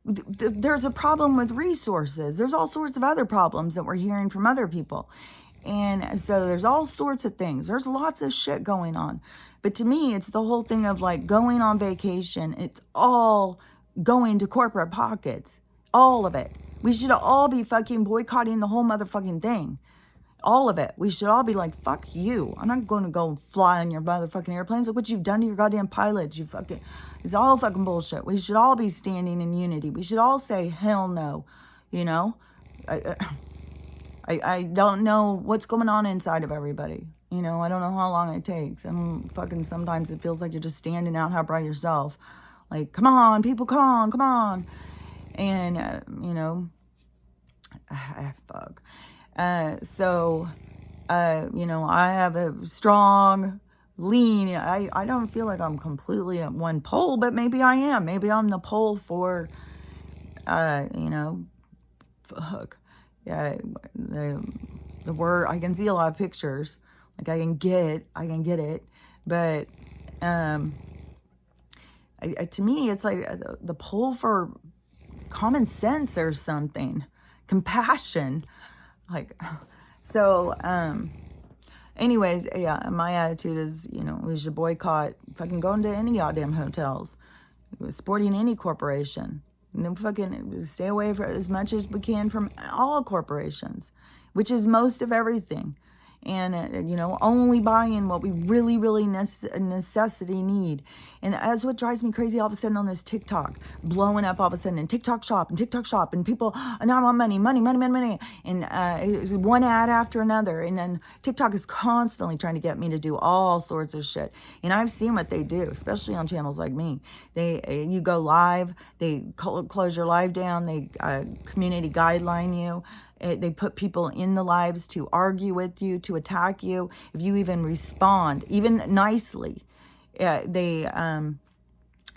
There's a problem with resources. There's all sorts of other problems that we're hearing from other people. And so there's all sorts of things. There's lots of shit going on. But to me, it's the whole thing of like going on vacation. It's all going to corporate pockets. All of it. We should all be fucking boycotting the whole motherfucking thing. All of it. We should all be like, fuck you. I'm not going to go fly on your motherfucking airplanes. Look what you've done to your goddamn pilots. You fucking, it's all fucking bullshit. We should all be standing in unity. We should all say, hell no. You know? I don't know what's going on inside of everybody. You know, I don't know how long it takes. And fucking sometimes it feels like you're just standing out by yourself. Like, come on, people, come on. And, you know, fuck. So, you know, I have a strong lean. I don't feel like I'm completely at one pole, but maybe I am. Maybe I'm the pole for, you know, fuck. Yeah, the word, I can see a lot of pictures. Like I can get it. But, to me, it's like the pull for common sense or something. Compassion. Like, so, anyways, yeah, my attitude is, you know, we should boycott fucking going to any goddamn hotels, supporting any corporation. You know, fucking stay away for as much as we can from all corporations, which is most of everything. And, you know, only buying what we really, really necessity need. And that's what drives me crazy all of a sudden on this TikTok, blowing up all of a sudden, and TikTok shop, and people, and I want money. And one ad after another. And then TikTok is constantly trying to get me to do all sorts of shit. And I've seen what they do, especially on channels like me. You go live, they close your live down, they community guideline you. They put people in the lives to argue with you, to attack you. If you even respond, even nicely, they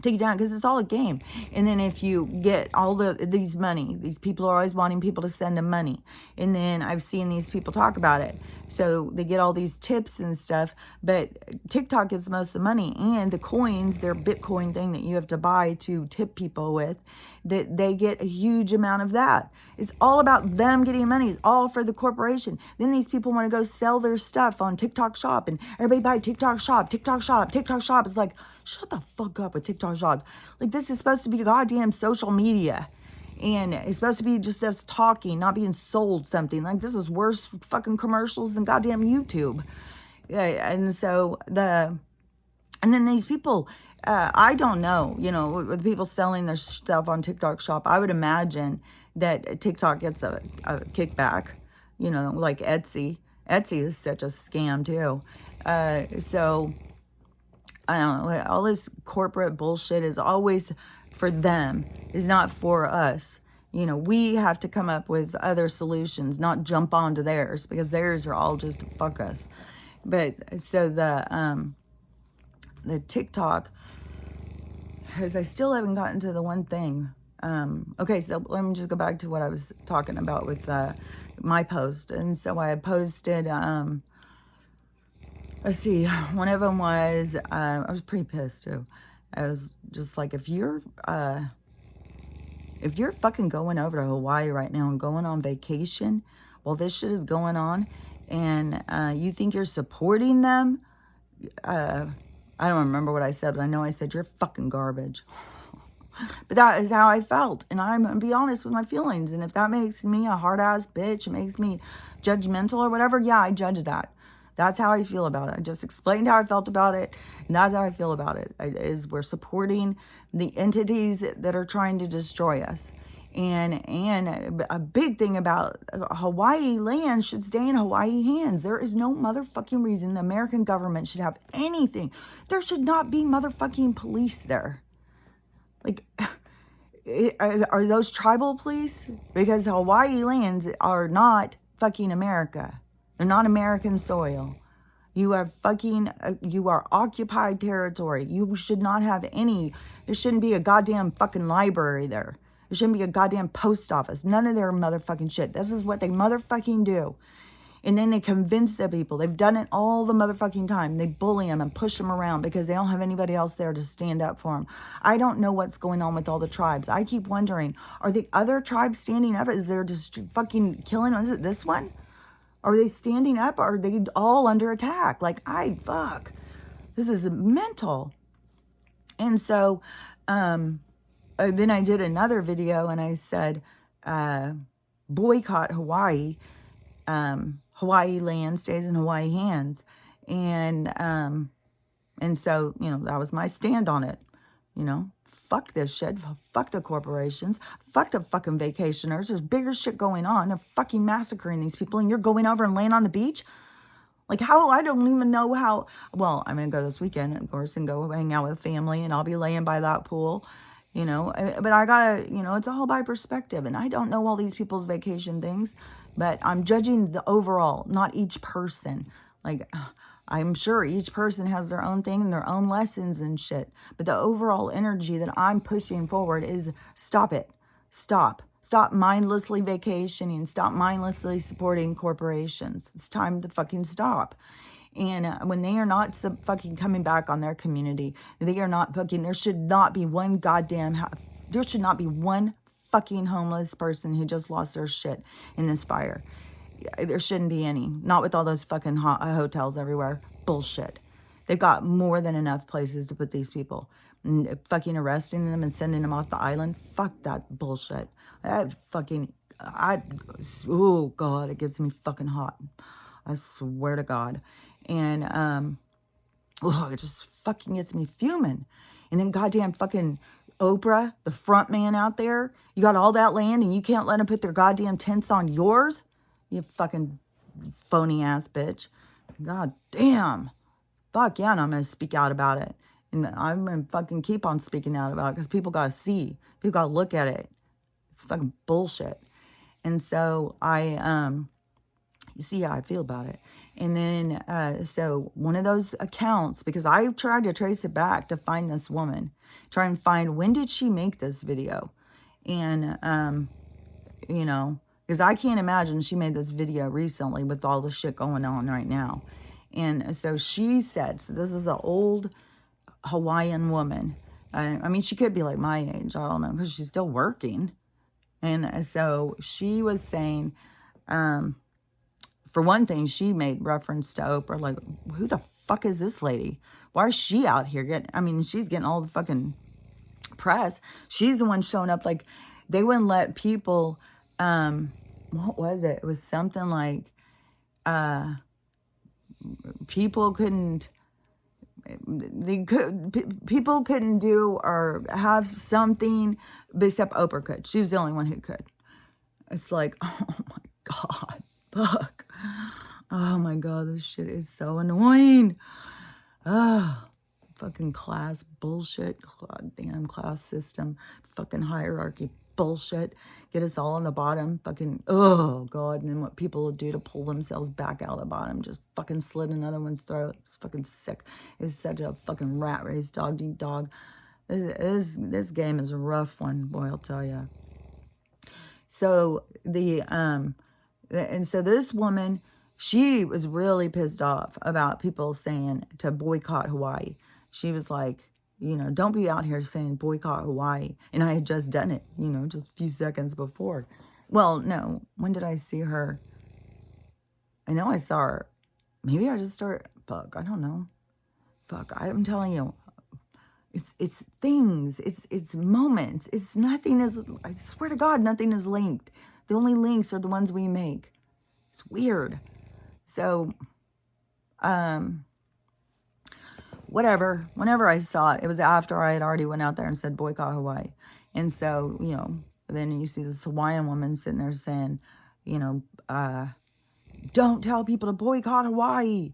take you down because it's all a game. And then if you get all these money, these people are always wanting people to send them money. And then I've seen these people talk about it. So they get all these tips and stuff, but TikTok gets most of the money, and the coins, their Bitcoin thing that you have to buy to tip people with, that they get a huge amount of that. It's all about them getting money. It's all for the corporation. Then these people want to go sell their stuff on TikTok shop, and everybody buy TikTok shop. It's like, shut the fuck up with TikTok shop. Like, this is supposed to be goddamn social media. And it's supposed to be just us talking, not being sold something. Like, this is worse fucking commercials than goddamn YouTube. And so and then these people, I don't know, you know, with people selling their stuff on TikTok shop, I would imagine that TikTok gets a kickback, you know, like Etsy. Etsy is such a scam too. So I don't know, all this corporate bullshit is always for them, is not for us. You know, we have to come up with other solutions, not jump onto theirs, because theirs are all just to fuck us. But so the TikTok, because I still haven't gotten to the one thing. Okay, so let me just go back to what I was talking about with my post. And so I posted, let's see, one of them was, I was pretty pissed too. I was just like, if you're fucking going over to Hawaii right now and going on vacation while this shit is going on, and you think you're supporting them, I don't remember what I said, but I know I said, you're fucking garbage. But that is how I felt. And I'm going to be honest with my feelings. And if that makes me a hard-ass bitch, it makes me judgmental or whatever, yeah, I judge that. That's how I feel about it. I just explained how I felt about it. And that's how I feel about it. Is we're supporting the entities that are trying to destroy us. And a big thing about Hawaii land should stay in Hawaii hands. There is no motherfucking reason the American government should have anything. There should not be motherfucking police there. Like, are those tribal police? Because Hawaii lands are not fucking America. They're not American soil. You are occupied territory. You should not have any. There shouldn't be a goddamn fucking library there. There shouldn't be a goddamn post office. None of their motherfucking shit. This is what they motherfucking do. And then they convince the people. They've done it all the motherfucking time. They bully them and push them around because they don't have anybody else there to stand up for them. I don't know what's going on with all the tribes. I keep wondering, are the other tribes standing up? Is there just fucking killing? Is it this one? Are they standing up? Or are they all under attack? Like, fuck. This is mental. And so, then I did another video and I said, boycott Hawaii. Hawaii land stays in Hawaii hands. And so, that was my stand on it. Fuck this shit. Fuck the corporations. Fuck the fucking vacationers. There's bigger shit going on. They're fucking massacring these people and you're going over and laying on the beach? Like, how? I don't even know how. Well, I'm going to go this weekend, of course, and go hang out with family, and I'll be laying by that pool, But I got to, it's all by perspective, and I don't know all these people's vacation things, but I'm judging the overall, not each person. Like, I'm sure each person has their own thing and their own lessons and shit, but the overall energy that I'm pushing forward is stop it. Stop mindlessly vacationing. Stop mindlessly supporting corporations. It's time to fucking stop. And when they are not fucking coming back on their community, they are not fucking, there should not be one fucking homeless person who just lost their shit in this fire. There shouldn't be any. Not with all those fucking hotels everywhere. Bullshit. They've got more than enough places to put these people. And fucking arresting them and sending them off the island. Fuck that bullshit. Oh God, it gets me fucking hot. I swear to God. And, it just fucking gets me fuming. And then goddamn fucking Oprah, the front man out there, you got all that land and you can't let them put their goddamn tents on yours? You fucking phony ass bitch. God damn. Fuck yeah, and I'm going to speak out about it. And I'm going to fucking keep on speaking out about it because people got to see. People got to look at it. It's fucking bullshit. And so you see how I feel about it. And then, so one of those accounts, because I tried to trace it back to find this woman, try and find when did she make this video? And, because I can't imagine she made this video recently with all the shit going on right now. And so she said, so this is an old Hawaiian woman. I mean, she could be like my age. I don't know, because she's still working. And so she was saying, for one thing, she made reference to Oprah, like, who the fuck is this lady? Why is she out here she's getting all the fucking press. She's the one showing up, like, they wouldn't let people, what was it? It was something like, people couldn't do or have something, except Oprah could. She was the only one who could. It's like, oh my God, fuck. Oh my God, this shit is so annoying. Fucking class bullshit. Damn class system. Fucking hierarchy bullshit. Get us all on the bottom. Fucking, oh God. And then what people will do to pull themselves back out of the bottom. Just fucking slit another one's throat. It's fucking sick. It's such a fucking rat race, dog eat dog. This game is a rough one, boy, I'll tell you. So and so this woman, she was really pissed off about people saying to boycott Hawaii. She was like, don't be out here saying boycott Hawaii. And I had just done it, just a few seconds before. Well, no, when did I see her? I know I saw her. Maybe I just started, fuck, I don't know. Fuck, I'm telling you, it's things, it's moments, it's nothing is, I swear to God, nothing is linked. The only links are the ones we make. It's weird. So, whatever, whenever I saw it, it was after I had already went out there and said boycott Hawaii. And so, then you see this Hawaiian woman sitting there saying, don't tell people to boycott Hawaii.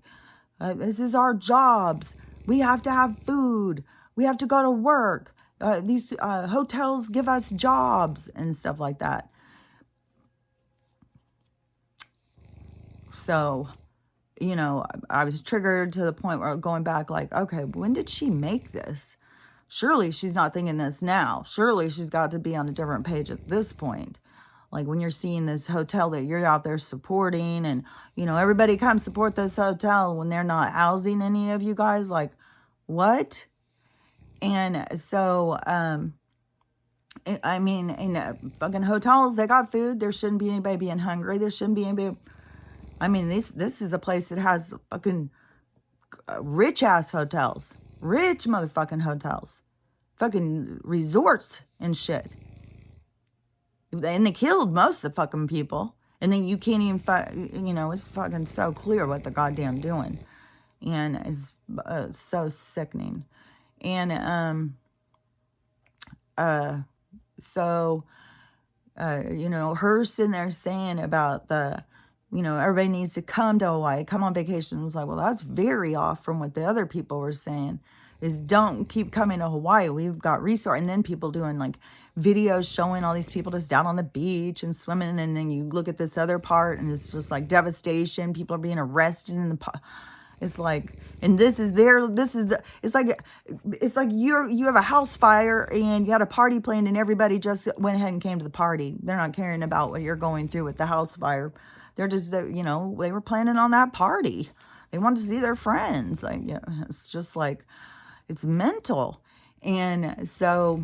This is our jobs. We have to have food. We have to go to work. These hotels give us jobs and stuff like that. So, I was triggered to the point where going back like, okay, when did she make this? Surely she's not thinking this now. Surely she's got to be on a different page at this point. Like when you're seeing this hotel that you're out there supporting and, everybody come support this hotel when they're not housing any of you guys. Like, what? And so, I mean, in fucking hotels, they got food. There shouldn't be anybody being hungry. There shouldn't be anybody. I mean, this is a place that has fucking rich-ass hotels. Rich motherfucking hotels. Fucking resorts and shit. And they killed most of the fucking people. And then you can't even, it's fucking so clear what they're goddamn doing. And it's so sickening. And, her sitting there saying about everybody needs to come to Hawaii, come on vacation. I was like, well, that's very off from what the other people were saying, is don't keep coming to Hawaii. We've got resort. And then people doing like videos showing all these people just down on the beach and swimming. And then you look at this other part and it's just like devastation. People are being arrested in the, it's like, and it's like you have a house fire and you had a party planned and everybody just went ahead and came to the party. They're not caring about what you're going through with the house fire. They're just, they were planning on that party. They wanted to see their friends. Like, it's just like, it's mental. And so,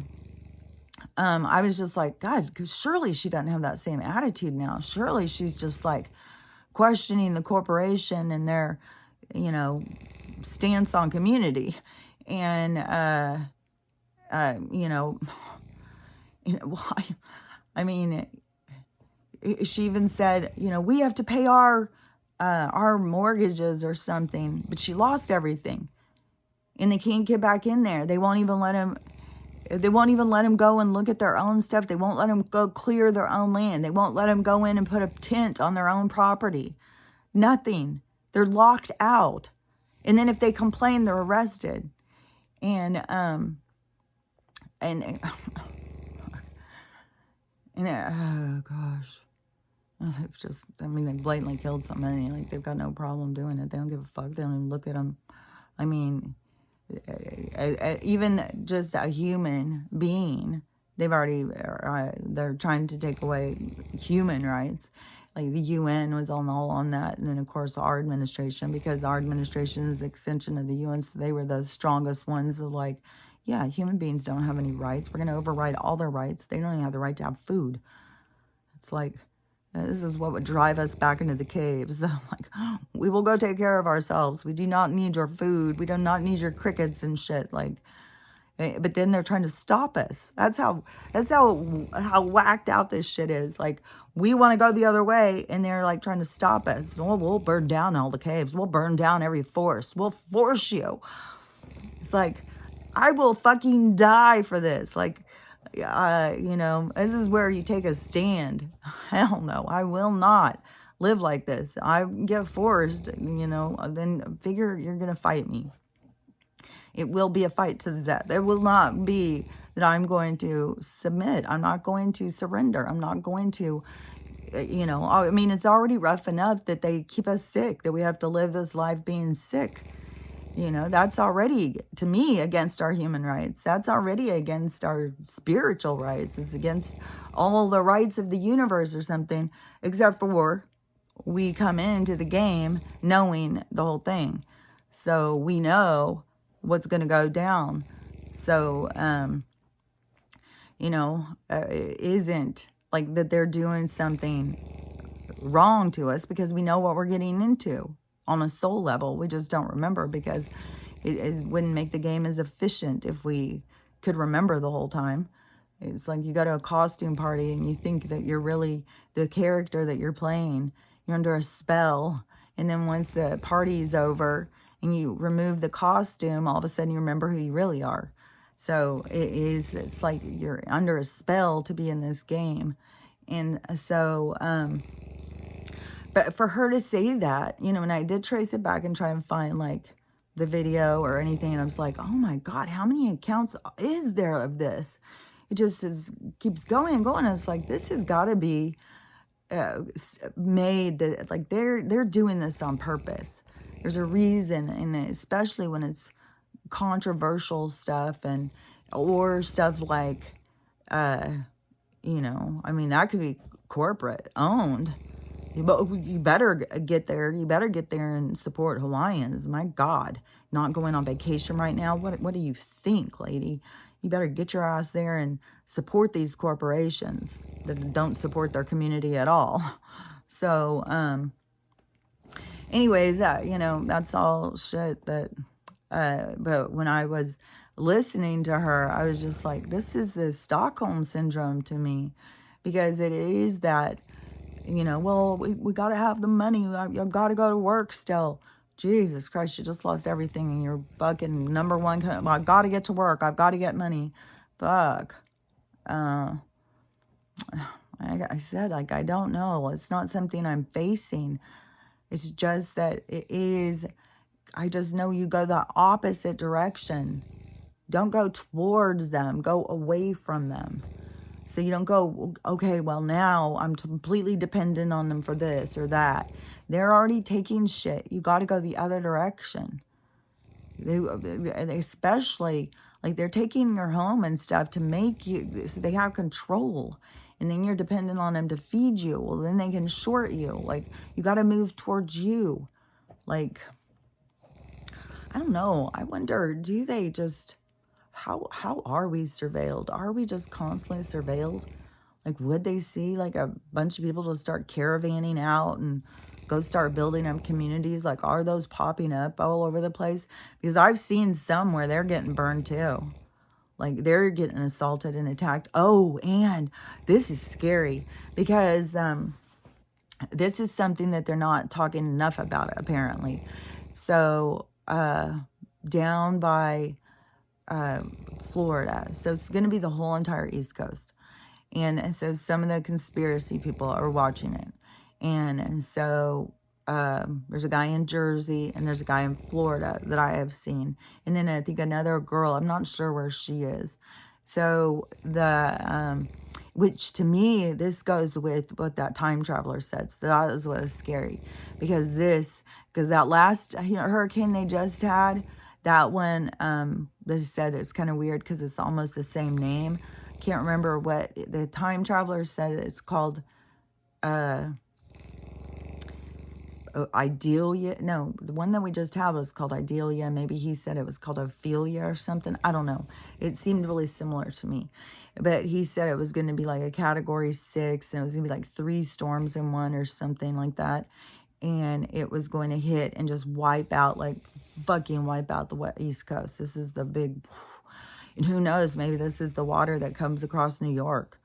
I was just like, God, because surely she doesn't have that same attitude now. Surely she's just like questioning the corporation and their, stance on community. And, why? I mean, she even said, we have to pay our mortgages or something, but she lost everything and they can't get back in there. They won't even let him go and look at their own stuff. They won't let them go clear their own land. They won't let them go in and put a tent on their own property. Nothing. They're locked out. And then if they complain, they're arrested. And oh gosh. They've just, they blatantly killed somebody. Like, they've got no problem doing it. They don't give a fuck. They don't even look at them. I mean, even just a human being, they've already, they're trying to take away human rights. Like, the UN was all on that. And then, of course, our administration, because our administration is an extension of the UN, so they were the strongest ones of like, yeah, human beings don't have any rights. We're going to override all their rights. They don't even have the right to have food. It's like, this is what would drive us back into the caves. I'm like, oh, we will go take care of ourselves. We do not need your food. We do not need your crickets and shit. Like, but then they're trying to stop us. That's how whacked out this shit is. Like, we want to go the other way, and they're like trying to stop us. Well, we'll burn down all the caves. We'll burn down every forest. We'll force you. It's like, I will fucking die for this. Like, this is where you take a stand. Hell no, I will not live like this. I get forced, then figure you're going to fight me. It will be a fight to the death. It will not be that I'm going to submit. I'm not going to surrender. I'm not going to, it's already rough enough that they keep us sick, that we have to live this life being sick. That's already, to me, against our human rights. That's already against our spiritual rights. It's against all the rights of the universe or something, except for we come into the game knowing the whole thing. So we know what's going to go down. So, you know, it isn't like that they're doing something wrong to us, because we know what we're getting into on a soul level. We just don't remember, because it wouldn't make the game as efficient if we could remember the whole time. It's like you go to a costume party and you think that you're really the character that you're playing. You're under a spell. And then once the party's over and you remove the costume, all of a sudden you remember who you really are. So it's like you're under a spell to be in this game. And so, but for her to say that, you know, and I did trace it back and try and find like the video or anything, and I was like, oh my God, how many accounts is there of this? It just keeps going and going. And it's like, this has got to be made, that like they're doing this on purpose. There's a reason, and especially when it's controversial stuff or stuff like, you know, I mean, that could be corporate owned. You better get there. You better get there and support Hawaiians. My God, not going on vacation right now. What do you think, lady? You better get your ass there and support these corporations that don't support their community at all. So, anyways, you know, that's all shit that, but when I was listening to her, I was just like, this is the Stockholm syndrome to me, because it is that, you know, well, we got to have the money. You got to go to work still. Jesus Christ, you just lost everything and you're fucking number one. Well, I got to get to work. I've got to get money. Fuck. I said, like, I don't know. It's not something I'm facing. It's just that it is, I just know you go the opposite direction. Don't go towards them. Go away from them. So you don't go, okay, well, now I'm completely dependent on them for this or that. They're already taking shit. You got to go the other direction. They especially, like, they're taking your home and stuff to make you, so they have control. And then you're dependent on them to feed you. Well, then they can short you. Like, you got to move towards you. Like, I don't know. I wonder, do they just... How are we surveilled? Are we just constantly surveilled? Like, would they see like a bunch of people just start caravanning out and go start building up communities? Like, are those popping up all over the place? Because I've seen some where they're getting burned too. Like, they're getting assaulted and attacked. Oh, and this is scary, because this is something that they're not talking enough about, apparently. So down by Florida. So it's going to be the whole entire East Coast. And so some of the conspiracy people are watching it. And so there's a guy in Jersey and there's a guy in Florida that I have seen. And then I think another girl, I'm not sure where she is. So which to me, this goes with what that time traveler said. So that is what is scary, because that last hurricane they just had, that one, they said it's kind of weird because it's almost the same name. Can't remember what the time traveler said. It's called Idealia. No, the one that we just had was called Idealia. Maybe he said it was called Ophelia or something. I don't know. It seemed really similar to me. But he said it was going to be like a category 6, and it was going to be like 3 storms in one or something like that. And it was going to hit and just wipe out, like fucking wipe out the East Coast. This is the big, and who knows, maybe this is the water that comes across New York,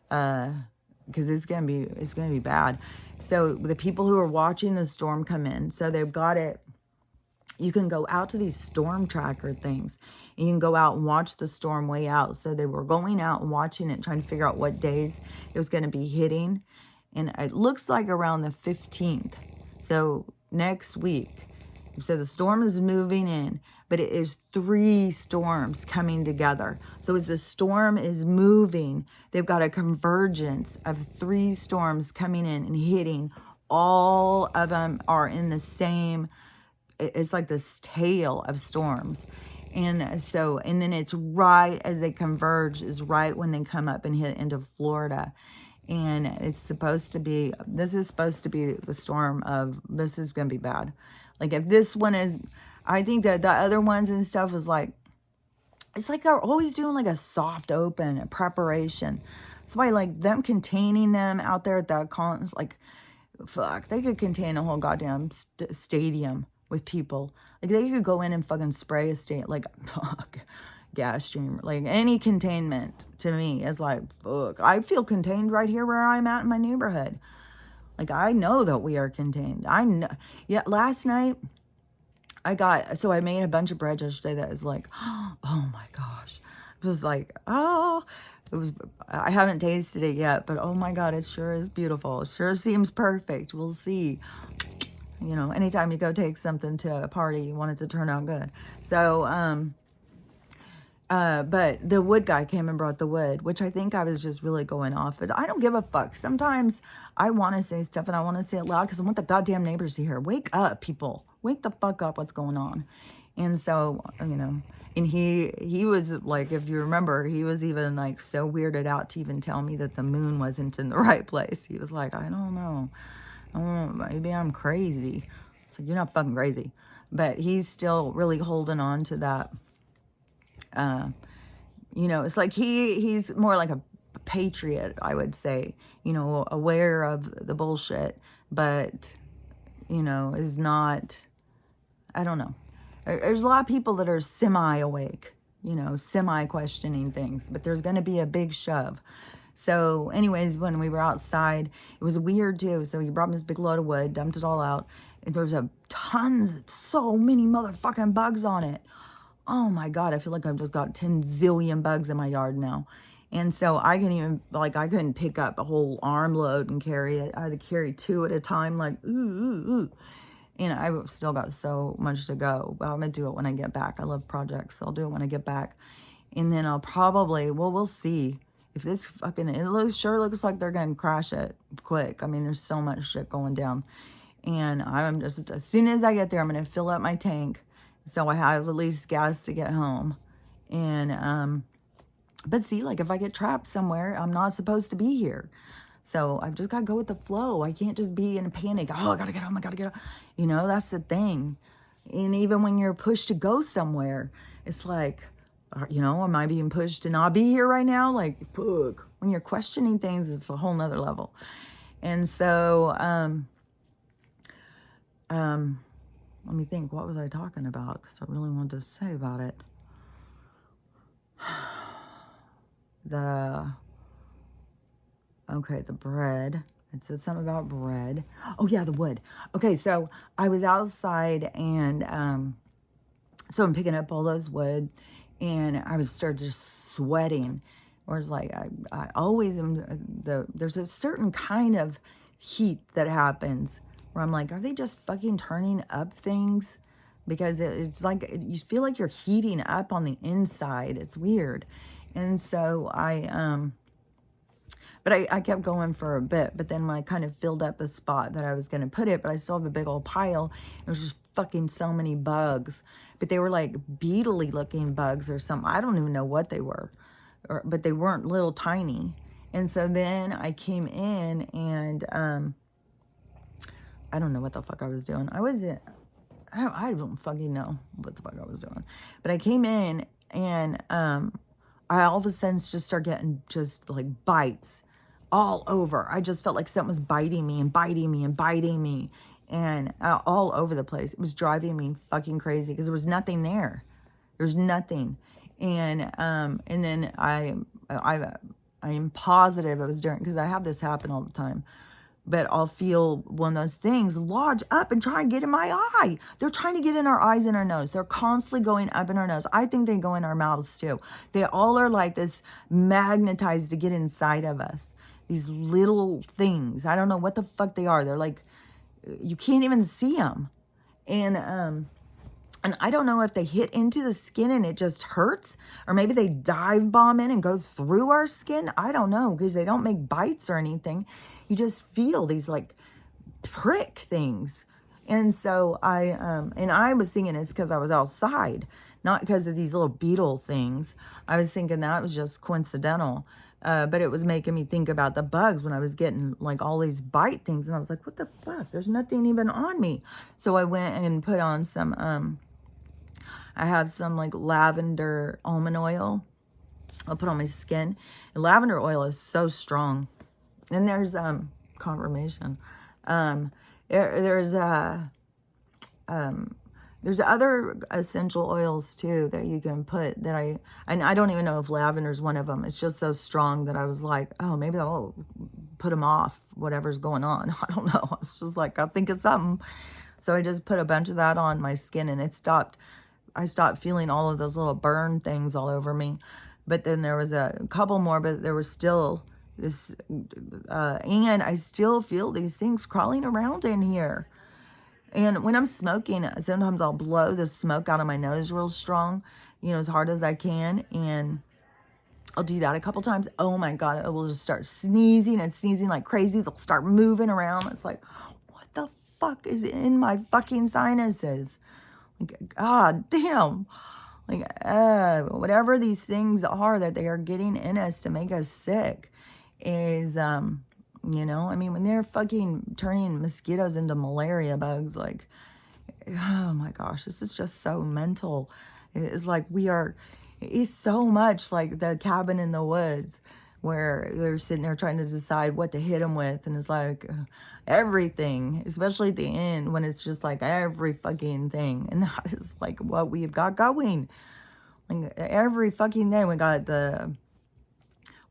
because it's gonna be bad. So the people who are watching the storm come in, so they've got it. You can go out to these storm tracker things, and you can go out and watch the storm way out. So they were going out and watching it, trying to figure out what days it was going to be hitting, and it looks like around the 15th. So next week. So the storm is moving in, but it is 3 storms coming together. So as the storm is moving, they've got a convergence of 3 storms coming in and hitting. All of them are in the same, it's like this tail of storms. And so, and then it's right as they converge is right when they come up and hit into Florida. And it's supposed to be, this is supposed to be the storm of, this is going to be bad. Like, if this one is, I think that the other ones and stuff was like it's like they're always doing like a soft open, a preparation. That's why like them containing them out there at that like, fuck, they could contain a whole goddamn stadium with people. Like they could go in and fucking spray a state, like, fuck, gas stream. Like any containment to me is like, fuck, I feel contained right here where I'm at in my neighborhood. Like I know that we are contained. I know. Yeah, last night I made a bunch of bread yesterday that is like, oh my gosh. It was like, I haven't tasted it yet, but oh my God, it sure is beautiful. It sure seems perfect. We'll see. You know, anytime you go take something to a party, you want it to turn out good. So, but the wood guy came and brought the wood, which I think I was just really going off. But I don't give a fuck. Sometimes I want to say stuff and I want to say it loud because I want the goddamn neighbors to hear. Wake up, people. Wake the fuck up. What's going on? And so, you know, and he was like, if you remember, he was even like so weirded out to even tell me that the moon wasn't in the right place. He was like, I don't know. Maybe I'm crazy. So you're not fucking crazy. But he's still really holding on to that. You know, it's like he's more like a patriot, I would say, you know, aware of the bullshit, but, you know, is not, I don't know. There's a lot of people that are semi-awake, you know, semi-questioning things, but there's going to be a big shove. So anyways, when we were outside, it was weird too. So he brought me this big load of wood, dumped it all out. And there was so many motherfucking bugs on it. Oh my God, I feel like I've just got 10 zillion bugs in my yard now. And so I couldn't pick up a whole armload and carry it. I had to carry 2 at a time, like, ooh. And I've still got so much to go. But I'm going to do it when I get back. I love projects, so I'll do it when I get back. And then I'll probably, we'll see. If this fucking, sure looks like they're going to crash it quick. I mean, there's so much shit going down. And I'm just, as soon as I get there, I'm going to fill up my tank. So I have at least gas to get home. And, but see, like if I get trapped somewhere, I'm not supposed to be here. So I've just got to go with the flow. I can't just be in a panic. Oh, I got to get home. I got to get home. You know, that's the thing. And even when you're pushed to go somewhere, it's like, you know, am I being pushed to not be here right now? Like, fuck. When you're questioning things, it's a whole nother level. And so, let me think, what was I talking about? Because I really wanted to say about it. The bread. It said something about bread. Oh yeah, the wood. Okay, so I was outside and so I'm picking up all those wood and I started just sweating. Whereas like I always am there's a certain kind of heat that happens where I'm like, are they just fucking turning up things? Because it's like, you feel like you're heating up on the inside. It's weird. And so but I kept going for a bit. But then when I kind of filled up the spot that I was going to put it, but I still have a big old pile. There was just fucking so many bugs. But they were like beetle-y looking bugs or something. I don't even know what they were. But they weren't little tiny. And so then I came in and I don't know what the fuck I was doing. I don't fucking know what the fuck I was doing. But I came in and I all of a sudden just started getting just like bites all over. I just felt like something was biting me and biting me and biting me and all over the place. It was driving me fucking crazy because there was nothing there. There's nothing. And then I am positive it was during, because I have this happen all the time. But I'll feel one of those things lodge up and try and get in my eye. They're trying to get in our eyes and our nose. They're constantly going up in our nose. I think they go in our mouths too. They all are like this magnetized to get inside of us. These little things. I don't know what the fuck they are. They're like, you can't even see them. And I don't know if they hit into the skin and it just hurts, or maybe they dive bomb in and go through our skin. I don't know, because they don't make bites or anything. You just feel these like prick things. And so I was thinking it's because I was outside, not because of these little beetle things. I was thinking that was just coincidental. But it was making me think about the bugs when I was getting like all these bite things. And I was like, what the fuck? There's nothing even on me. So I went and put on some, I have some like lavender almond oil I'll put on my skin. And lavender oil is so strong. And there's confirmation. Um, there's other essential oils too that you can put that and I don't even know if lavender is one of them. It's just so strong that I was like, oh, maybe that'll put them off, whatever's going on. I don't know. I was just like, I think it's something. So I just put a bunch of that on my skin, and I stopped feeling all of those little burn things all over me. But then there was a couple more, but there was still this, and I still feel these things crawling around in here. And when I'm smoking, sometimes I'll blow the smoke out of my nose real strong, as hard as I can. And I'll do that a couple times. Oh my God, it will just start sneezing and sneezing like crazy. They'll start moving around. It's like, what the fuck is in my fucking sinuses? Like, God damn. Like, whatever these things are that they are getting in us to make us sick is, when they're fucking turning mosquitoes into malaria bugs, like, oh my gosh, this is just so mental. It's like it's so much like the cabin in the woods where they're sitting there trying to decide what to hit them with. And it's like everything, especially at the end when it's just like every fucking thing. And that is like what we've got going. Like every fucking day we got the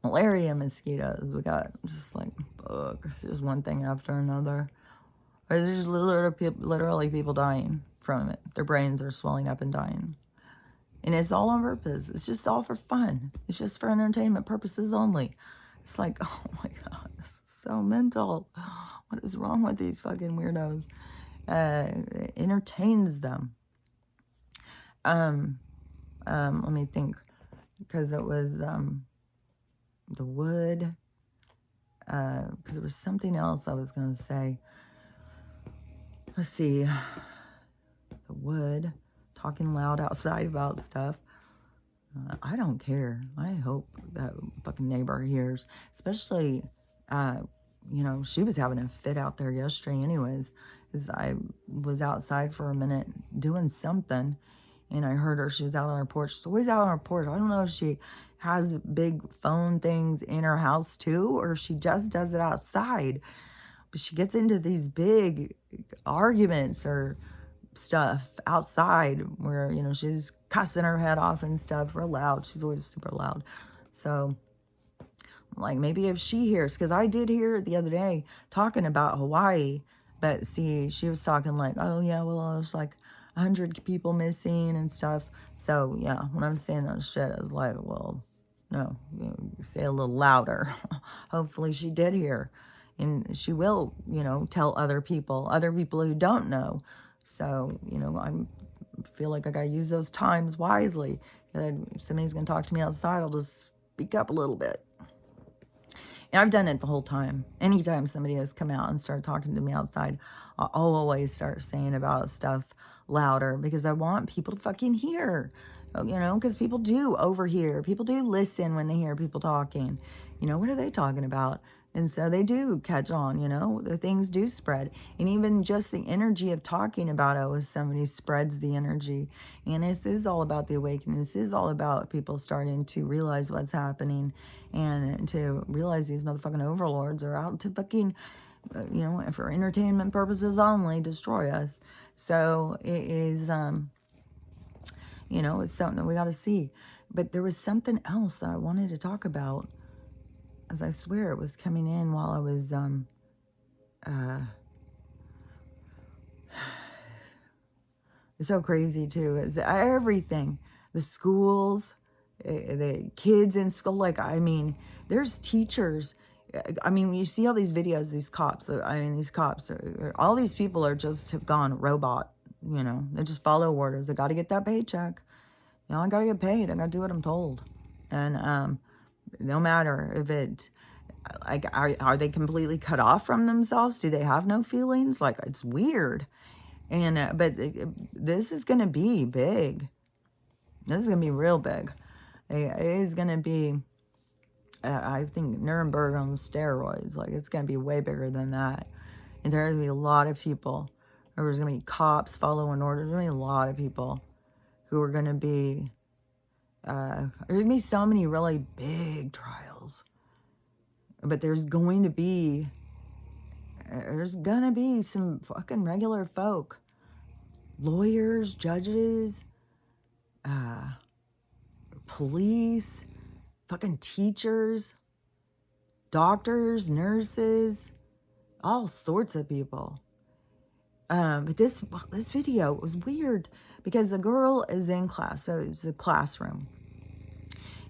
malaria mosquitoes. We got just like, it's just one thing after another. Or there's just literally people dying from it. Their brains are swelling up and dying. And it's all on purpose. It's just all for fun. It's just for entertainment purposes only. It's like, oh my God, this is so mental. What is wrong with these fucking weirdos? It entertains them. Let me think. Because it was the wood. Because there was something else I was going to say. Let's see. The wood. Talking loud outside about stuff. I don't care. I hope that fucking neighbor hears. Especially, she was having a fit out there yesterday anyways. Because I was outside for a minute doing something. And I heard her. She was out on her porch. She's always out on her porch. I don't know if she has big phone things in her house too. Or if she just does it outside. But she gets into these big arguments or stuff outside where, she's cussing her head off and stuff real loud. She's always super loud. So, like, maybe if she hears, because I did hear the other day talking about Hawaii, but see, she was talking like, oh yeah, well, there's like 100 people missing and stuff. So, yeah, when I was saying that shit, I was like, well, no, say a little louder. Hopefully she did hear. And she will, tell other people who don't know. So, I feel like I got to use those times wisely. If somebody's going to talk to me outside, I'll just speak up a little bit. And I've done it the whole time. Anytime somebody has come out and started talking to me outside, I'll always start saying about stuff louder because I want people to fucking hear. Because people do overhear. People do listen when they hear people talking. What are they talking about? And so they do catch on, the things do spread. And even just the energy of talking about it with somebody spreads the energy. And this is all about the awakening. This is all about people starting to realize what's happening and to realize these motherfucking overlords are out to fucking, for entertainment purposes only, destroy us. So it is, it's something that we got to see. But there was something else that I wanted to talk about. As I swear it was coming in while I was, it's so crazy too. It's everything, the schools, the kids in school. Like, there's teachers. You see all these videos, these cops, all these people have gone robot, they just follow orders. They got to get that paycheck. I got to get paid. I got to do what I'm told. And, no matter if it, like, are they completely cut off from themselves? Do they have no feelings? Like, it's weird. And, but this is going to be big. This is going to be real big. It is going to be, I think, Nuremberg on steroids. Like, it's going to be way bigger than that. And there's going to be a lot of people. There's going to be cops following orders. There's going to be a lot of people who are going to be, there's going to be so many really big trials. But there's going to be some fucking regular folk. Lawyers, judges, police, fucking teachers, doctors, nurses, all sorts of people. But this video was weird because the girl is in class, so it's a classroom,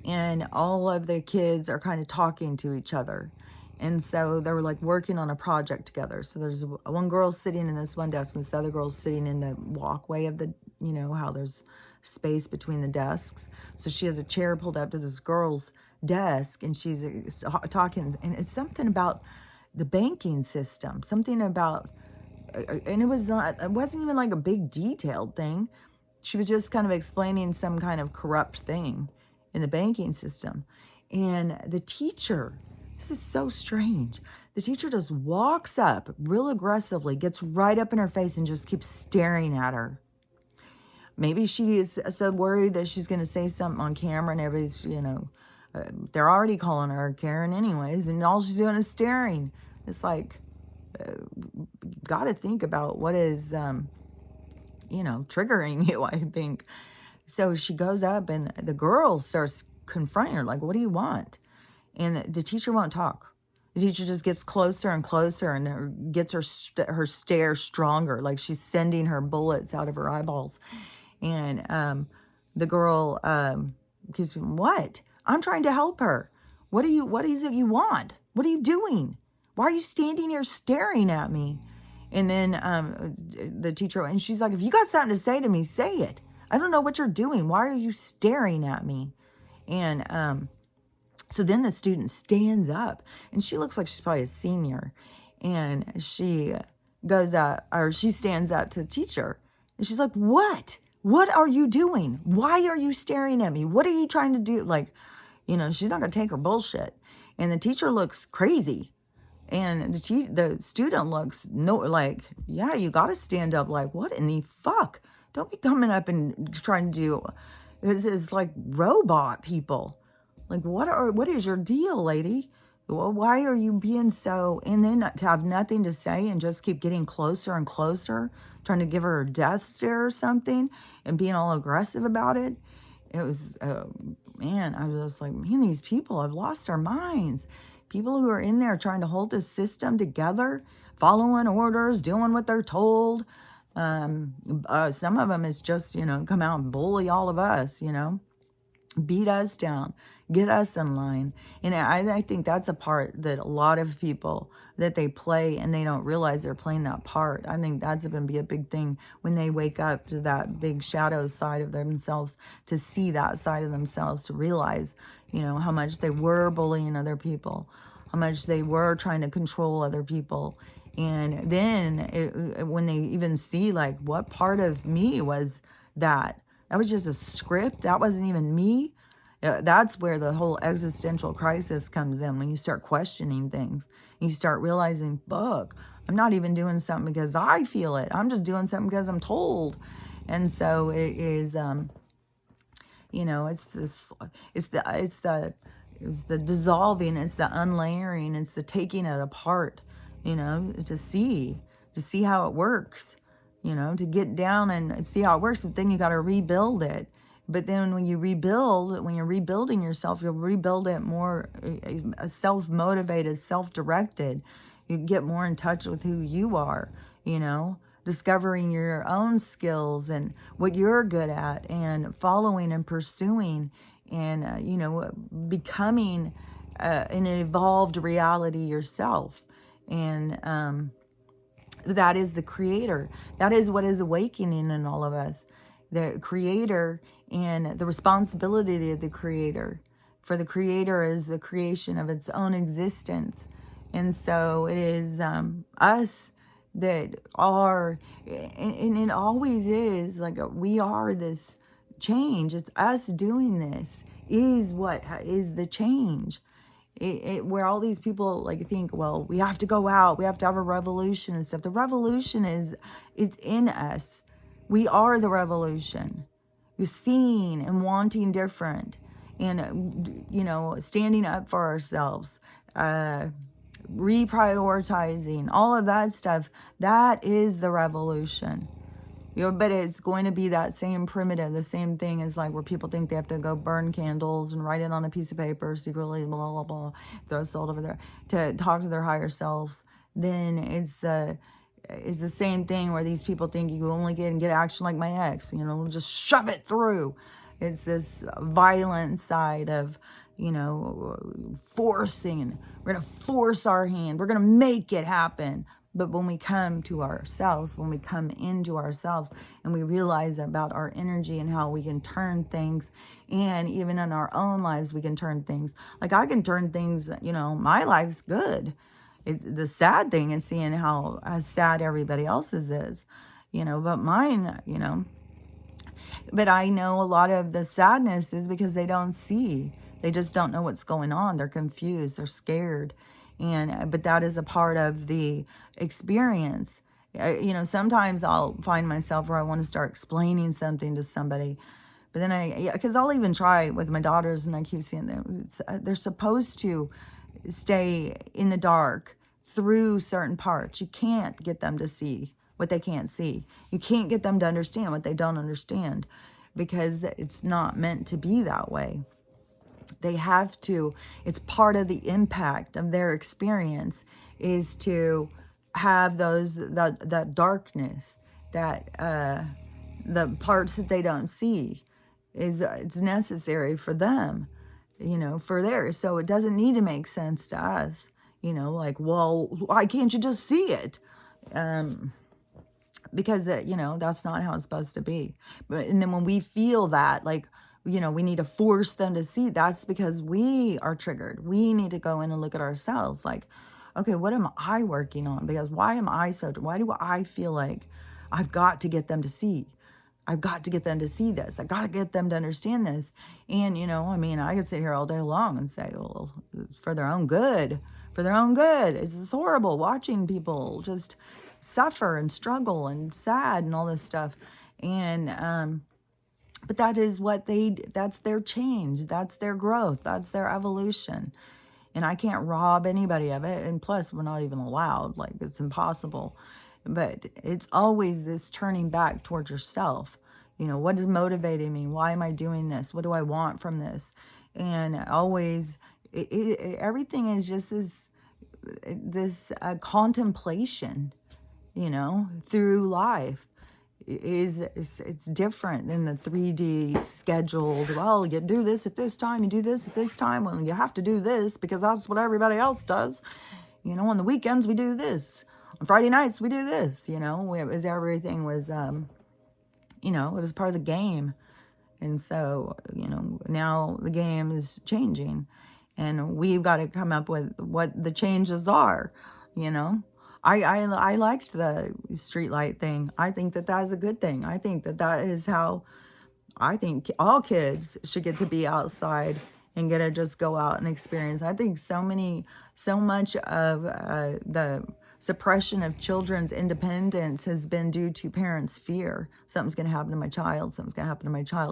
and all of the kids are kind of talking to each other, and so they were like working on a project together. So there's one girl sitting in this one desk, and this other girl's sitting in the walkway of the, you know, how there's space between the desks. So she has a chair pulled up to this girl's desk, and she's talking, and it's something about the banking system, something about, and it wasn't even like a big detailed thing. She was just kind of explaining some kind of corrupt thing in the banking system. And the teacher, this is so strange. The teacher just walks up real aggressively, gets right up in her face and just keeps staring at her. Maybe she is so worried that she's going to say something on camera and everybody's, you know, they're already calling her Karen anyways, and all she's doing is staring. It's like, got to think about what is, you know, triggering you, I think. So she goes up and the girl starts confronting her, like, what do you want? And the teacher won't talk. The teacher just gets closer and closer and gets her stare stronger, like she's sending her bullets out of her eyeballs. And the girl gives me, what? I'm trying to help her. What is it you want? What are you doing? Why are you standing here staring at me? And then the teacher, and she's like, if you got something to say to me, say it. I don't know what you're doing. Why are you staring at me? And so then the student stands up, and she looks like she's probably a senior. And she goes up, or she stands up to the teacher. And she's like, what? What are you doing? Why are you staring at me? What are you trying to do? Like, you know, she's not going to take her bullshit. And the teacher looks crazy. And the student looks like, yeah, you got to stand up. Like, what in the fuck? Don't be coming up and trying to do, it's like robot people. Like, what is your deal, lady? Why are you being so, and then to have nothing to say and just keep getting closer and closer, trying to give her a death stare or something and being all aggressive about it. It was, man, I was just like, man, these people have lost their minds. People who are in there trying to hold this system together, following orders, doing what they're told. Some of them is just, you know, come out and bully all of us, you know, beat us down, get us in line. And I think that's a part that a lot of people, that they play and they don't realize they're playing that part. I think that's going to be a big thing when they wake up to that big shadow side of themselves, to see that side of themselves, to realize, you know, how much they were bullying other people, how much they were trying to control other people. And then when they even see, like, what part of me was that? That was just a script. That wasn't even me. That's where the whole existential crisis comes in, when you start questioning things. You start realizing, fuck, I'm not even doing something because I feel it. I'm just doing something because I'm told. And so it is, you know, it's the dissolving, it's the unlayering, it's the taking it apart, you know, to see how it works, you know, to get down and see how it works. But then you got to rebuild it. But then when you're rebuilding yourself, you'll rebuild it more self-motivated, self-directed. You get more in touch with who you are, you know, discovering your own skills and what you're good at, and following and pursuing and, you know, becoming an evolved reality yourself. And that is the creator. That is what is awakening in all of us. The creator and the responsibility of the creator. For the creator is the creation of its own existence. And so it is us that are, and it always is, like, we are this change. It's us doing this is what is the change. Where all these people like think, well, we have to go out, we have to have a revolution and stuff. The revolution it's in us. We are the revolution. seeing and wanting different, and standing up for ourselves, reprioritizing, all of that stuff. That is the revolution. But it's going to be that same primitive, the same thing as like where people think they have to go burn candles and write it on a piece of paper secretly, blah, blah, blah, throw salt over there to talk to their higher selves. Then it's the same thing where these people think you only get action like my ex, just shove it through. It's this violent side of, forcing. We're going to force our hand. We're going to make it happen. But when we come to ourselves, when we come into ourselves and we realize about our energy and how we can turn things, and even in our own lives, we can turn things. Like I can turn things, my life's good. The sad thing is seeing how sad everybody else's is, but mine, but I know a lot of the sadness is because they don't see. They just don't know what's going on. They're confused. They're scared. But that is a part of the experience. Sometimes I'll find myself where I want to start explaining something to somebody, but then because I'll even try with my daughters, and I keep seeing them. They're supposed to stay in the dark through certain parts. You can't get them to see what they can't see. You can't get them to understand what they don't understand, because it's not meant to be that way. They have to, it's part of the impact of their experience is to have that darkness, that the parts that they don't see it's necessary for them, for theirs. So it doesn't need to make sense to us, like, well, why can't you just see it? Because that's not how it's supposed to be. And then when we feel that, like, we need to force them to see, that's because we are triggered. We need to go in and look at ourselves like, okay, what am I working on? Because why do I feel like I've got to get them to see? I've got to get them to see this. I got to get them to understand this. And, I could sit here all day long and say, well, for their own good, It's horrible watching people just suffer and struggle and sad and all this stuff. And, but that is that's their change. That's their growth. That's their evolution. And I can't rob anybody of it. And plus, we're not even allowed. Like, it's impossible. But it's always this turning back towards yourself. What is motivating me? Why am I doing this? What do I want from this? And always, everything is just this contemplation, through life. It's different than the 3D scheduled, well, you do this at this time, you do this at this time, well, you have to do this because that's what everybody else does. On the weekends we do this, on Friday nights we do this. Everything was it was part of the game. And so now the game is changing, and we've got to come up with what the changes are. I liked the street light thing. I think that is a good thing. I think that is how I think all kids should get to be outside and get to just go out and experience. I think so much of the suppression of children's independence has been due to parents' fear. Something's going to happen to my child. I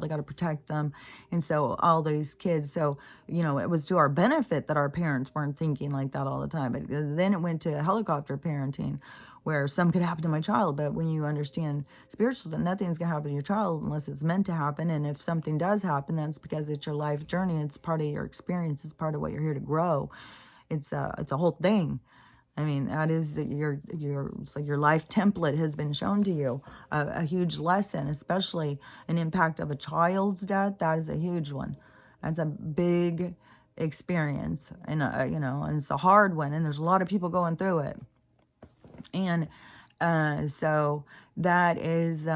got to protect them. And so all these kids, it was to our benefit that our parents weren't thinking like that all the time. But then it went to helicopter parenting, where some could happen to my child. But when you understand spiritually, nothing's going to happen to your child unless it's meant to happen. And if something does happen, that's because it's your life journey. It's part of your experience. It's part of what you're here to grow. It's a whole thing. I mean, that is it's like your life template has been shown to you. A huge lesson, especially an impact of a child's death. That is a huge one. That's a big experience, and and it's a hard one. And there's a lot of people going through it. And so that is,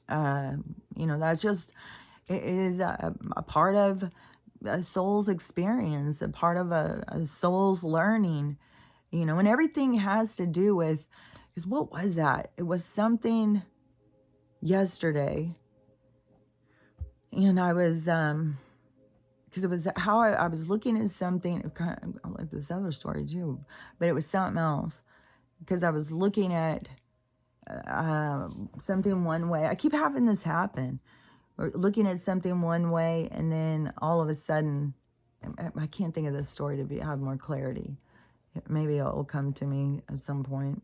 that's just, it is a part of a soul's experience, a part of a soul's learning, and everything has to do with, because what was that? It was something yesterday, and I was, because it was how I was looking at something, kind of like this other story too, but it was something else, because I was looking at something one way. I keep having this happen. Or looking at something one way, and then all of a sudden, I can't think of this story to have more clarity. Maybe it will come to me at some point,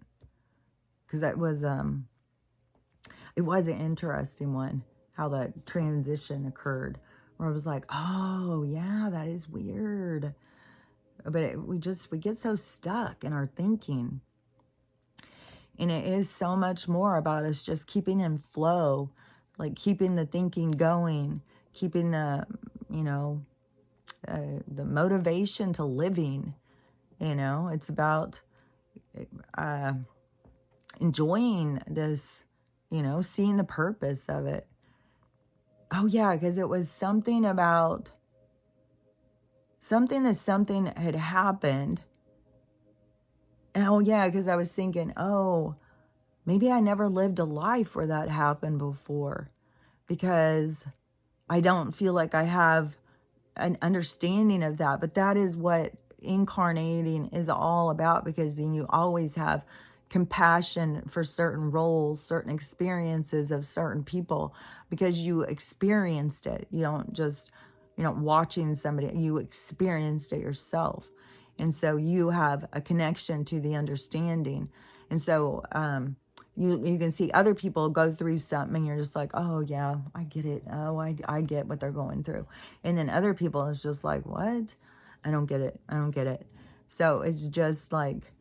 because that was it was an interesting one, how that transition occurred, where I was like, oh yeah, that is weird. But we get so stuck in our thinking, and it is so much more about us just keeping in flow, like keeping the thinking going, keeping the, the motivation to living. It's about enjoying this, seeing the purpose of it. Oh yeah, because it was something about something had happened. And oh yeah, because I was thinking, oh, maybe I never lived a life where that happened before, because I don't feel like I have an understanding of that. But that is what incarnating is all about, because then you always have compassion for certain roles, certain experiences of certain people, because you experienced it. You don't just, watching somebody, you experienced it yourself. And so you have a connection to the understanding. And so you can see other people go through something, and you're just like, oh yeah, I get it. Oh, I get what they're going through. And then other people, it's just like, what? I don't get it. I don't get it. So it's just like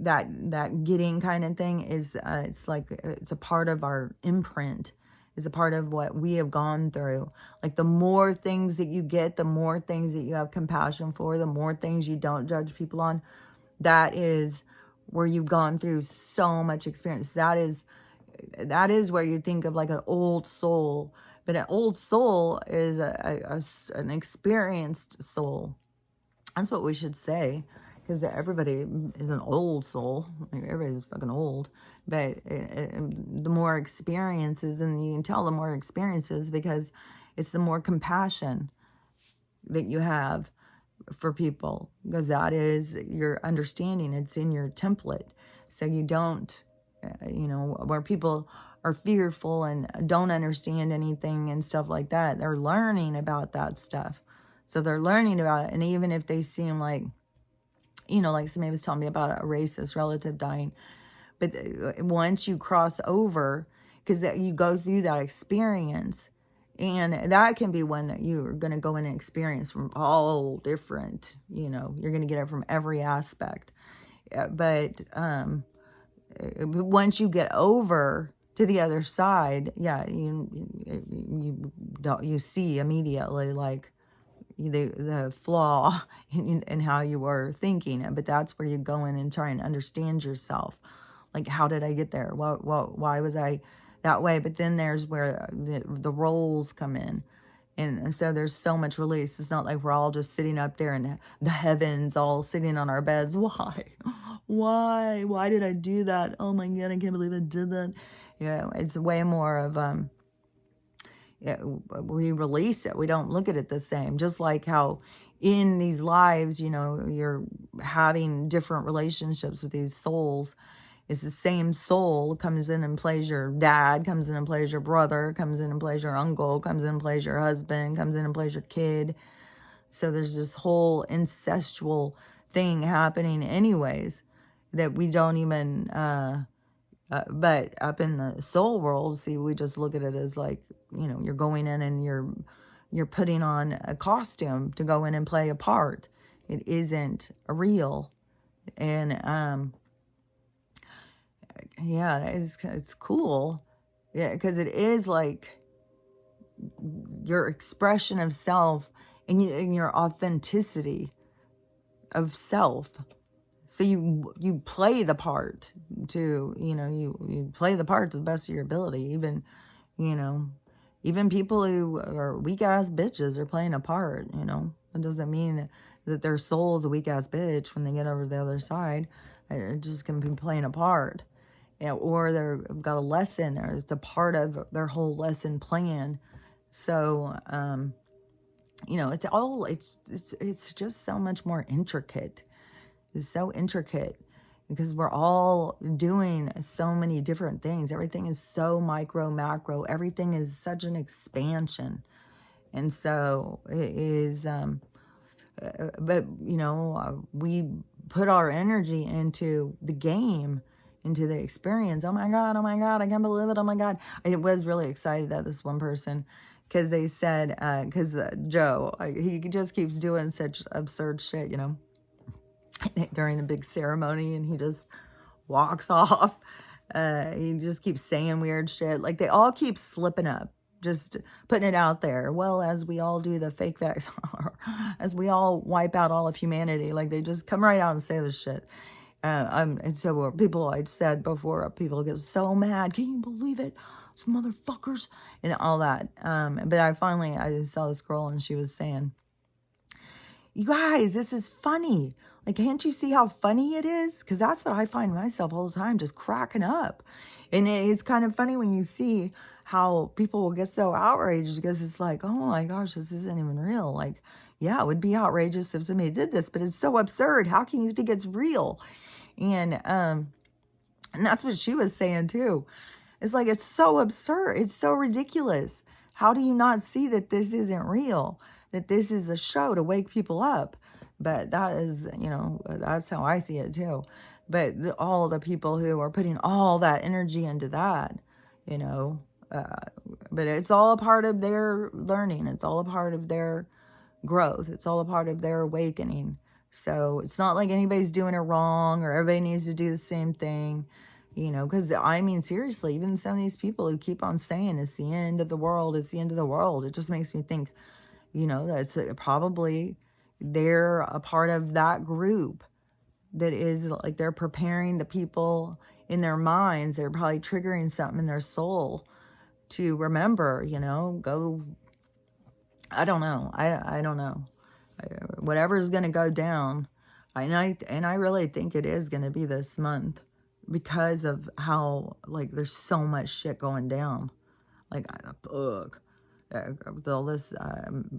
that getting kind of thing is, it's like, it's a part of our imprint. It's a part of what we have gone through. Like the more things that you get, the more things that you have compassion for, the more things you don't judge people on, that is where you've gone through so much experience. That is where you think of like an old soul. But an old soul is an experienced soul. That's what we should say, because everybody is an old soul. Everybody's fucking old. But the more experiences, and you can tell the more experiences, because it's the more compassion that you have for people, because that is your understanding. It's in your template. So you don't, where people are fearful and don't understand anything and stuff like that, they're learning about that stuff. So they're learning about it. And even if they seem like, like somebody was telling me about a racist relative dying, but once you cross over, because you go through that experience, and that can be one that you're going to go in and experience from all different, you're going to get it from every aspect. But once you get over to the other side, yeah, you see immediately, like, the flaw in how you were thinking. But that's where you go in and try and understand yourself. Like, how did I get there? Why was I that way? But then there's where the roles come in. And so there's so much release. It's not like we're all just sitting up there in the heavens, all sitting on our beds. Why? Why did I do that? Oh my God, I can't believe I did that. It's way more of, we release it. We don't look at it the same. Just like how in these lives, you're having different relationships with these souls. It's the same soul comes in and plays your dad, comes in and plays your brother, comes in and plays your uncle, comes in and plays your husband, comes in and plays your kid. So there's this whole incestual thing happening anyways, that we don't even, but up in the soul world, see, we just look at it as like, you're going in and you're putting on a costume to go in and play a part. It isn't real. And, yeah, it's cool. Yeah, because it is like your expression of self and your authenticity of self. So you play the part to, you play the part to the best of your ability. Even people who are weak ass bitches are playing a part, It doesn't mean that their soul's a weak ass bitch when they get over to the other side. It just can be playing a part. Or they've got a lesson there. It's a part of their whole lesson plan. So, it's just so much more intricate. It's so intricate. because we're all doing so many different things. Everything is so micro, macro. Everything is such an expansion. And so it is, but, you know, we put our energy into the game, into the experience. Oh my God, I can't believe it. Oh my God. I was really excited that this one person, because they said, because Joe, he just keeps doing such absurd shit, you know, during the big ceremony, and he just walks off. He just keeps saying weird shit. Like, they all keep slipping up, just putting it out there. Well, as we all do the fake vax, as we all wipe out all of humanity, like, they just come right out and say this shit. And so people, I said before, people get so mad. Can you believe it? Those motherfuckers and all that. But I saw this girl, and she was saying, you guys, this is funny. Like, can't you see how funny it is? Because that's what I find myself all the time, just cracking up. And it's kind of funny when you see how people will get so outraged, because it's like, oh my gosh, this isn't even real. Like, yeah, it would be outrageous if somebody did this, but it's so absurd. How can you think it's real? And that's what she was saying too. It's like, it's so absurd. It's so ridiculous. How do you not see that this isn't real? That this is a show to wake people up? But that is, you know, that's how I see it too. But all the people who are putting all that energy into that, you know, but it's all a part of their learning. It's all a part of their growth. It's all a part of their awakening. So it's not like anybody's doing it wrong or everybody needs to do the same thing, you know, because I mean, seriously, even some of these people who keep on saying it's the end of the world, it's the end of the world, it just makes me think, you know, that's probably they're a part of that group that is like, they're preparing the people in their minds. They're probably triggering something in their soul to remember, you know, go, I don't know. I don't know. Whatever's going to go down. And I really think it is going to be this month, because of how, like, there's so much shit going down. Like, with all this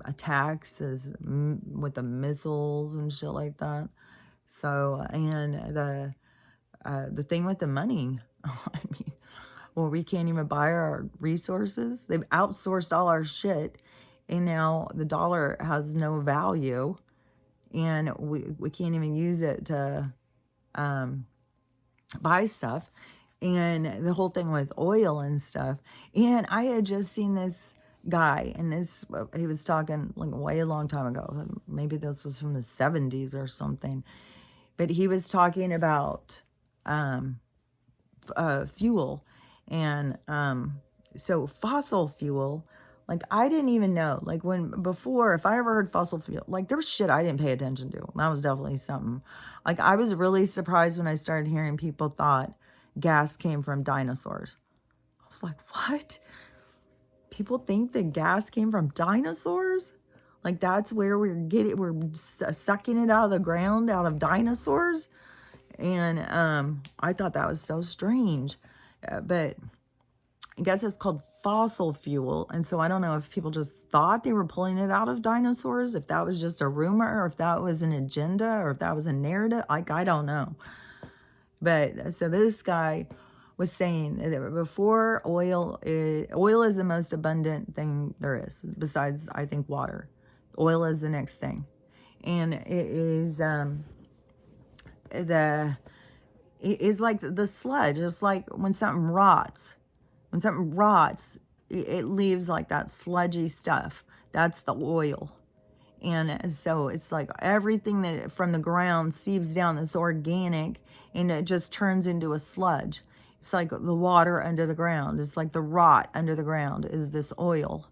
attacks with the missiles and shit like that. So, and the thing with the money, I mean, well, we can't even buy our resources. They've outsourced all our shit, and now the dollar has no value, and we can't even use it to buy stuff. And the whole thing with oil and stuff. And I had just seen this guy, and he was talking like way a long time ago. Maybe this was from the 70s or something. But he was talking about fuel. And so fossil fuel, like, I didn't even know. Like, before, if I ever heard fossil fuel, like, there was shit I didn't pay attention to. That was definitely something. Like, I was really surprised when I started hearing people thought gas came from dinosaurs. I was like, what? People think that gas came from dinosaurs? Like, that's where we're sucking it out of the ground, out of dinosaurs? And I thought that was so strange. But I guess it's called fossil fuel. And so I don't know if people just thought they were pulling it out of dinosaurs, if that was just a rumor, or if that was an agenda, or if that was a narrative. Like, I don't know. But so this guy was saying that before oil is the most abundant thing there is, besides, I think, water. Oil is the next thing. And it is it is like the sludge. It's like when something rots. When something rots, it leaves like that sludgy stuff. That's the oil. And so it's like everything that from the ground seeps down, that's organic, and it just turns into a sludge. It's like the water under the ground. It's like the rot under the ground is this oil.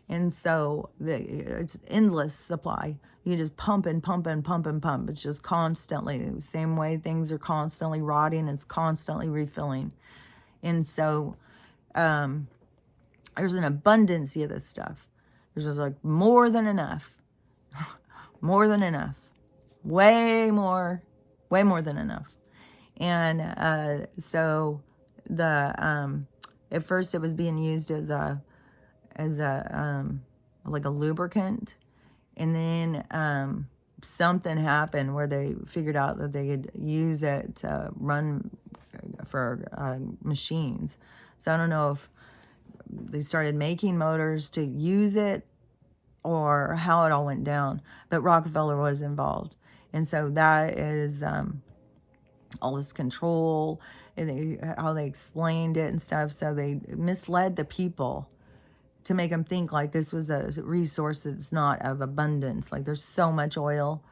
And so it's endless supply. You just pump and pump and pump and pump. It's just constantly the same way things are constantly rotting. It's constantly refilling. And so there's an abundance of this stuff. There's just like more than enough. More than enough. Way more than enough. And so at first it was being used as a like a lubricant, and then something happened where they figured out that they could use it to run for machines. So I don't know if they started making motors to use it or how it all went down, but Rockefeller was involved. And so that is all this control and how they explained it and stuff. So they misled the people to make them think like this was a resource that's not of abundance. Like there's so much oil,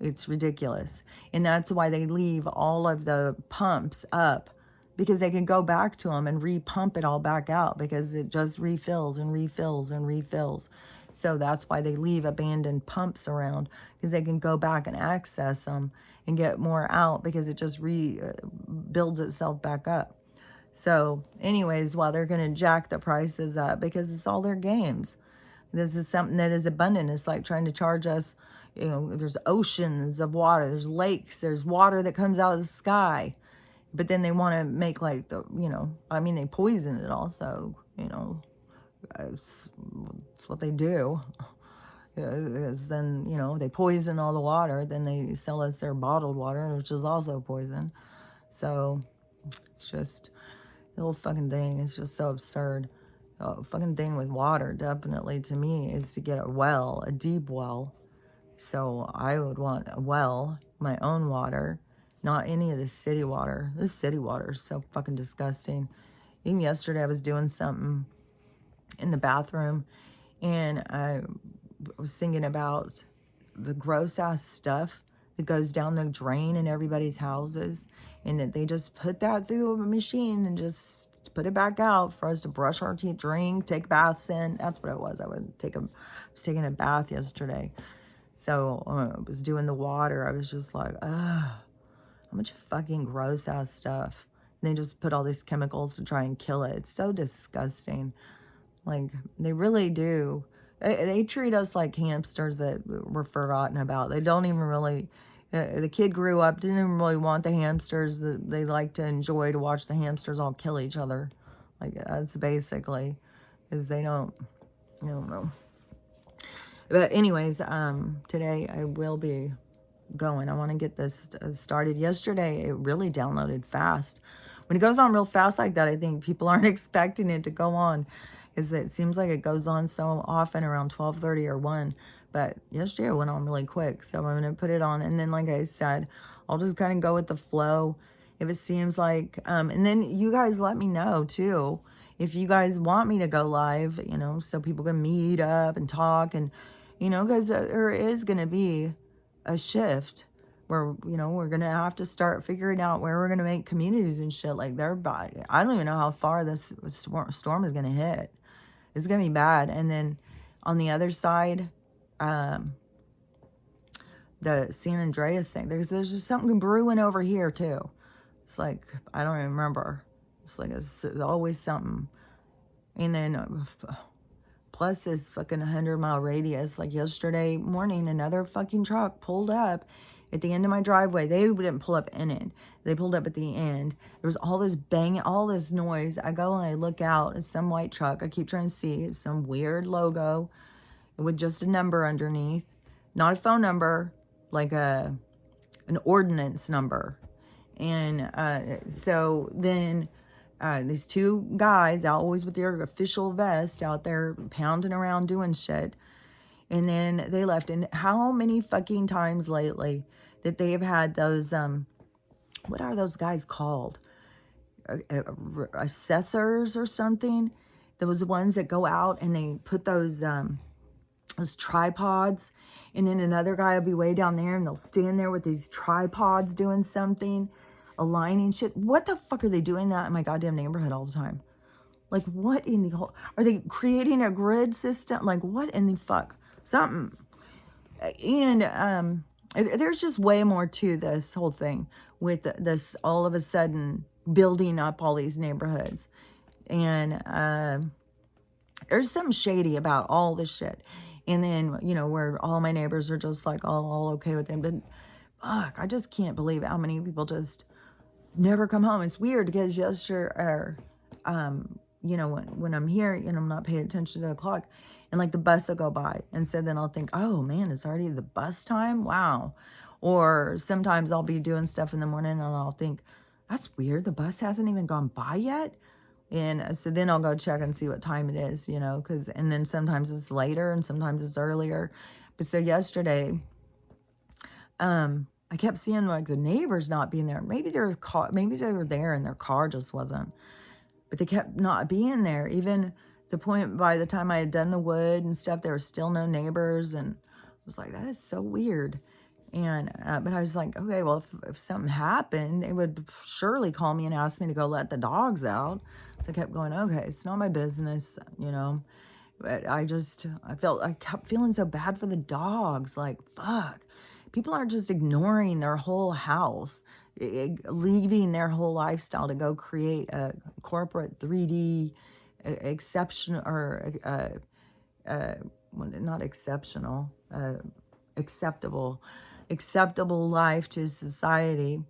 it's ridiculous. And that's why they leave all of the pumps up, because they can go back to them and repump it all back out, because it just refills and refills and refills. So that's why they leave abandoned pumps around, because they can go back and access them and get more out, because it just builds itself back up. So anyways, while they're going to jack the prices up, because it's all their games. This is something that is abundant. It's like trying to charge us, there's oceans of water, there's lakes, there's water that comes out of the sky. But then they want to make like they poison it also, it's what they do. Is then, they poison all the water, then they sell us their bottled water, which is also poison. So it's just, the whole fucking thing is just so absurd. The fucking thing with water, definitely, to me, is to get a well, a deep well. So I would want a well, my own water, not any of the city water. This city water is so fucking disgusting. Even yesterday I was doing something in the bathroom, and I was thinking about the gross ass stuff that goes down the drain in everybody's houses, and that they just put that through a machine and just put it back out for us to brush our teeth, drink, take baths in. That's what it was. I was taking a bath yesterday. So I was doing the water. I was just like, ugh, how much fucking gross ass stuff. And they just put all these chemicals to try and kill it. It's so disgusting. Like, they really do. They treat us like hamsters that were forgotten about. They don't even really, the kid grew up, didn't even really want the hamsters. They like to enjoy to watch the hamsters all kill each other. Like, that's basically, is they don't know. But anyways, today I will be going. I want to get this started. Yesterday, it really downloaded fast. When it goes on real fast like that, I think people aren't expecting it to go on. Is it seems like it goes on so often around 12:30 or 1. But yesterday it went on really quick. So I'm going to put it on. And then, like I said, I'll just kind of go with the flow. If it seems like, and then you guys let me know too. If you guys want me to go live, so people can meet up and talk. And, because there is going to be a shift where, we're going to have to start figuring out where we're going to make communities and shit. Like, I don't even know how far this storm is going to hit. It's going to be bad. And then on the other side, the San Andreas thing, there's just something brewing over here too. It's like, I don't even remember. It's like, it's always something. And then plus this fucking 100-mile radius. Like yesterday morning, another fucking truck pulled up at the end of my driveway. They didn't pull up in it. They pulled up at the end. There was all this banging, all this noise. I go and I look out. It's some white truck. I keep trying to see. It's some weird logo with just a number underneath. Not a phone number, like an ordinance number. And so then these two guys, always with their official vest, out there pounding around doing shit. And then they left. And how many fucking times lately that they have had those, what are those guys called? Assessors or something? Those ones that go out and they put those tripods. And then another guy will be way down there and they'll stand there with these tripods doing something, aligning shit. What the fuck are they doing that in my goddamn neighborhood all the time? Like, what in the whole... Are they creating a grid system? Like, what in the fuck? Something. And there's just way more to this whole thing with this all of a sudden building up all these neighborhoods. And there's something shady about all this shit. And then, where all my neighbors are just like all okay with them. But fuck, I just can't believe how many people just never come home. It's weird because yesterday, you know, when I'm here and I'm not paying attention to the clock, and like the bus will go by. And so then I'll think, oh man, it's already the bus time. Wow. Or sometimes I'll be doing stuff in the morning and I'll think, that's weird. The bus hasn't even gone by yet. And so then I'll go check and see what time it is, you know, and then sometimes it's later and sometimes it's earlier. But so yesterday, I kept seeing like the neighbors not being there. Maybe they were there and their car just wasn't. But they kept not being there. Even to the point by the time I had done the wood and stuff, there were still no neighbors. And I was like, that is so weird. And but I was like, okay, well, if something happened, they would surely call me and ask me to go let the dogs out. So I kept going, okay, it's not my business, you know. But I kept feeling so bad for the dogs. Like, fuck. People aren't just ignoring their whole house, leaving their whole lifestyle to go create a corporate 3D exceptional, or not exceptional, acceptable life to society.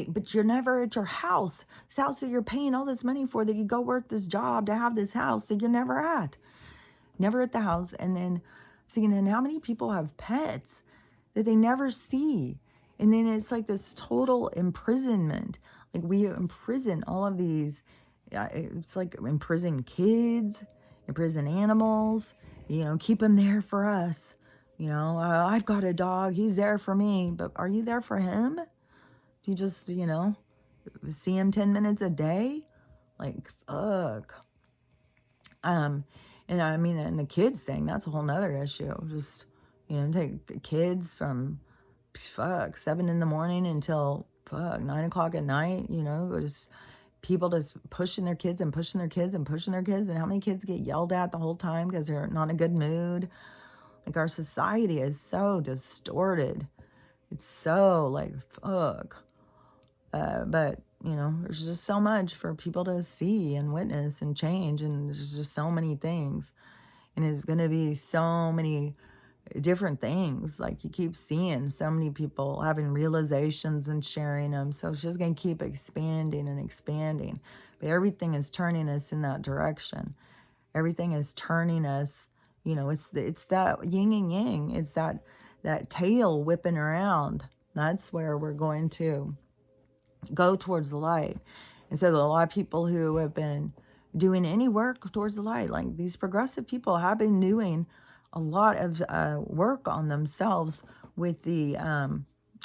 But you're never at your house. This house that you're paying all this money for, that you go work this job to have this house that you're never at. Never at the house. And then seeing, and how many people have pets that they never see? And then it's like this total imprisonment. Like we imprison all of these. It's like imprison kids, imprison animals, you know, keep them there for us. You know, I've got a dog. He's there for me. But are you there for him? Do you just, you know, see him 10 minutes a day? Like, fuck. And I mean, and the kids thing, that's a whole nother issue. Just, you know, take the kids from, 7 in the morning until, 9 o'clock at night, you know, just people just pushing their kids and pushing their kids and pushing their kids. And how many kids get yelled at the whole time because they're not in a good mood? Like, our society is so distorted. It's so, like, fuck. But, you know, there's just so much for people to see and witness and change. And there's just so many things. And there's going to be so many different things. Like, you keep seeing so many people having realizations and sharing them. So it's just going to keep expanding and expanding. But everything is turning us in that direction. Everything is turning us, you know, it's that yin and yang. It's that tail whipping around. That's where we're going to go towards the light. And so a lot of people who have been doing any work towards the light, like these progressive people, have been doing a lot of work on themselves with the,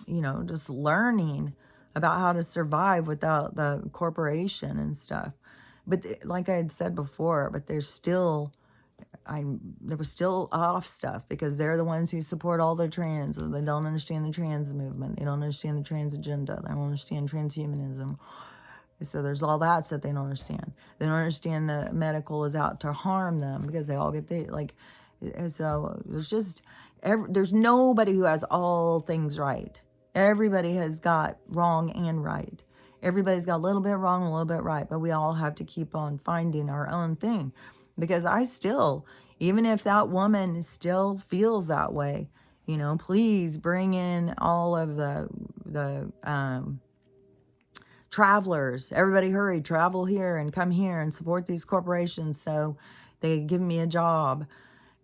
you know, just learning about how to survive without the corporation and stuff. But like I had said before, but there's still, there was still off stuff because they're the ones who support all the trans. They don't understand the trans movement. They don't understand the trans agenda. They don't understand transhumanism. So there's all that stuff they don't understand. They don't understand the medical is out to harm them because they all get the, like, so there's just, there's nobody who has all things right. Everybody has got wrong and right. Everybody's got a little bit wrong, a little bit right, but we all have to keep on finding our own thing. Because I still, even if that woman still feels that way, you know, please bring in all of the travelers. Everybody hurry, travel here and come here and support these corporations so they give me a job.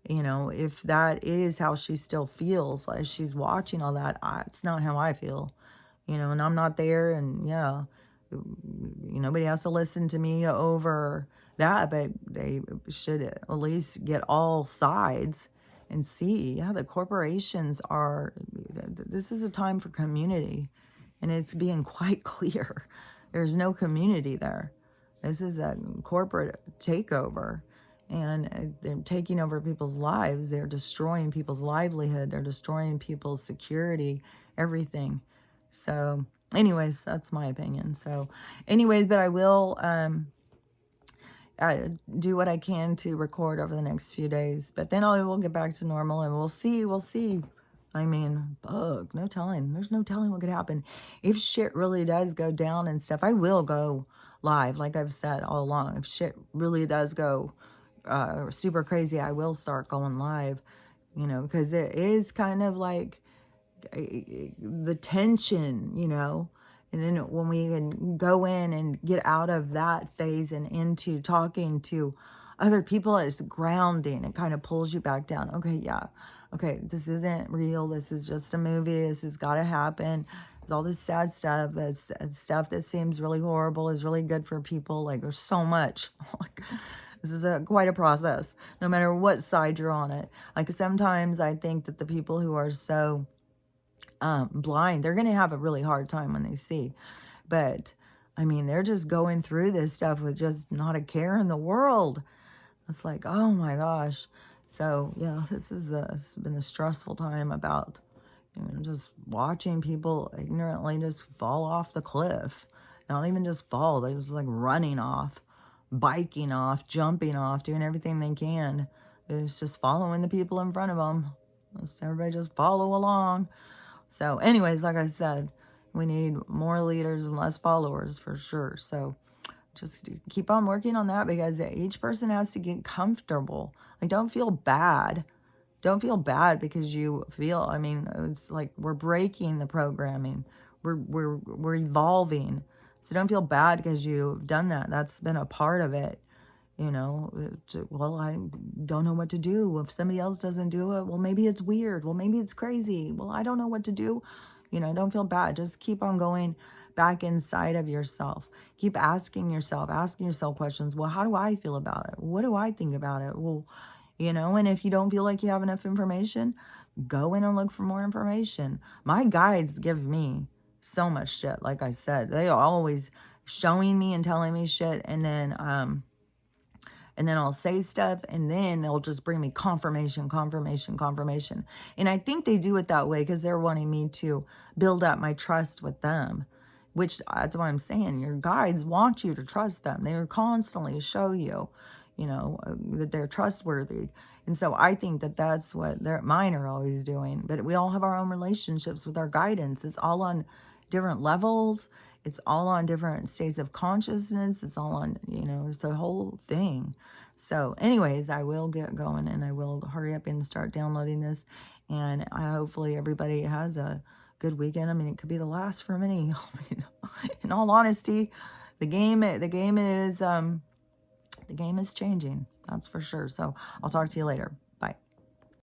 You know, if that is how she still feels, as she's watching all that, it's not how I feel. You know, and I'm not there, and yeah, nobody has to listen to me over that, but they should at least get all sides and see, yeah, the corporations are, this is a time for community, and it's being quite clear. There's no community there. This is a corporate takeover, and they're taking over people's lives. They're destroying people's livelihood. They're destroying people's security, everything. So anyways, that's my opinion. So anyways, but I will do what I can to record over the next few days. But then I will get back to normal, and we'll see. I mean, bug, no telling. There's no telling what could happen. If shit really does go down and stuff, I will go live, like I've said all along. If shit really does go super crazy, I will start going live, you know, because it is kind of like the tension, you know, And then when we can go in and get out of that phase and into talking to other people, it's grounding. It kind of pulls you back down. Okay, yeah. Okay, this isn't real. This is just a movie. This has got to happen. There's all this sad stuff. That's stuff that seems really horrible is really good for people. Like, there's so much. Like, this is quite a process, no matter what side you're on it. Like, sometimes I think that the people who are so blind, they're going to have a really hard time when they see. But, I mean, they're just going through this stuff with just not a care in the world. It's like, oh my gosh. So, yeah, it's been a stressful time about, just watching people ignorantly just fall off the cliff. Not even just fall, they just like running off, biking off, jumping off, doing everything they can. It's just following the people in front of them. Everybody just follow along. So anyways, like I said, we need more leaders and less followers for sure. So just keep on working on that, because each person has to get comfortable. Like, don't feel bad. Don't feel bad because you feel, I mean, it's like we're breaking the programming. We're evolving. So don't feel bad because you've done that. That's been a part of it. Well, I don't know what to do. If somebody else doesn't do it, well, maybe it's weird. Well, maybe it's crazy. Well, I don't know what to do. Don't feel bad. Just keep on going back inside of yourself. Keep asking yourself questions. Well, how do I feel about it? What do I think about it? Well, and if you don't feel like you have enough information, go in and look for more information. My guides give me so much shit. Like I said, they are always showing me and telling me shit. And then I'll say stuff, and then they'll just bring me confirmation. And I think they do it that way because they're wanting me to build up my trust with them, which that's what I'm saying. Your guides want you to trust them. They constantly show you, that they're trustworthy. And so I think that that's what mine are always doing. But we all have our own relationships with our guidance. It's all on different levels. It's all on different states of consciousness. It's all on, it's the whole thing. So anyways, I will get going, and I will hurry up and start downloading this. And hopefully everybody has a good weekend. I mean, it could be the last for many. In all honesty, the game is changing. That's for sure. So I'll talk to you later.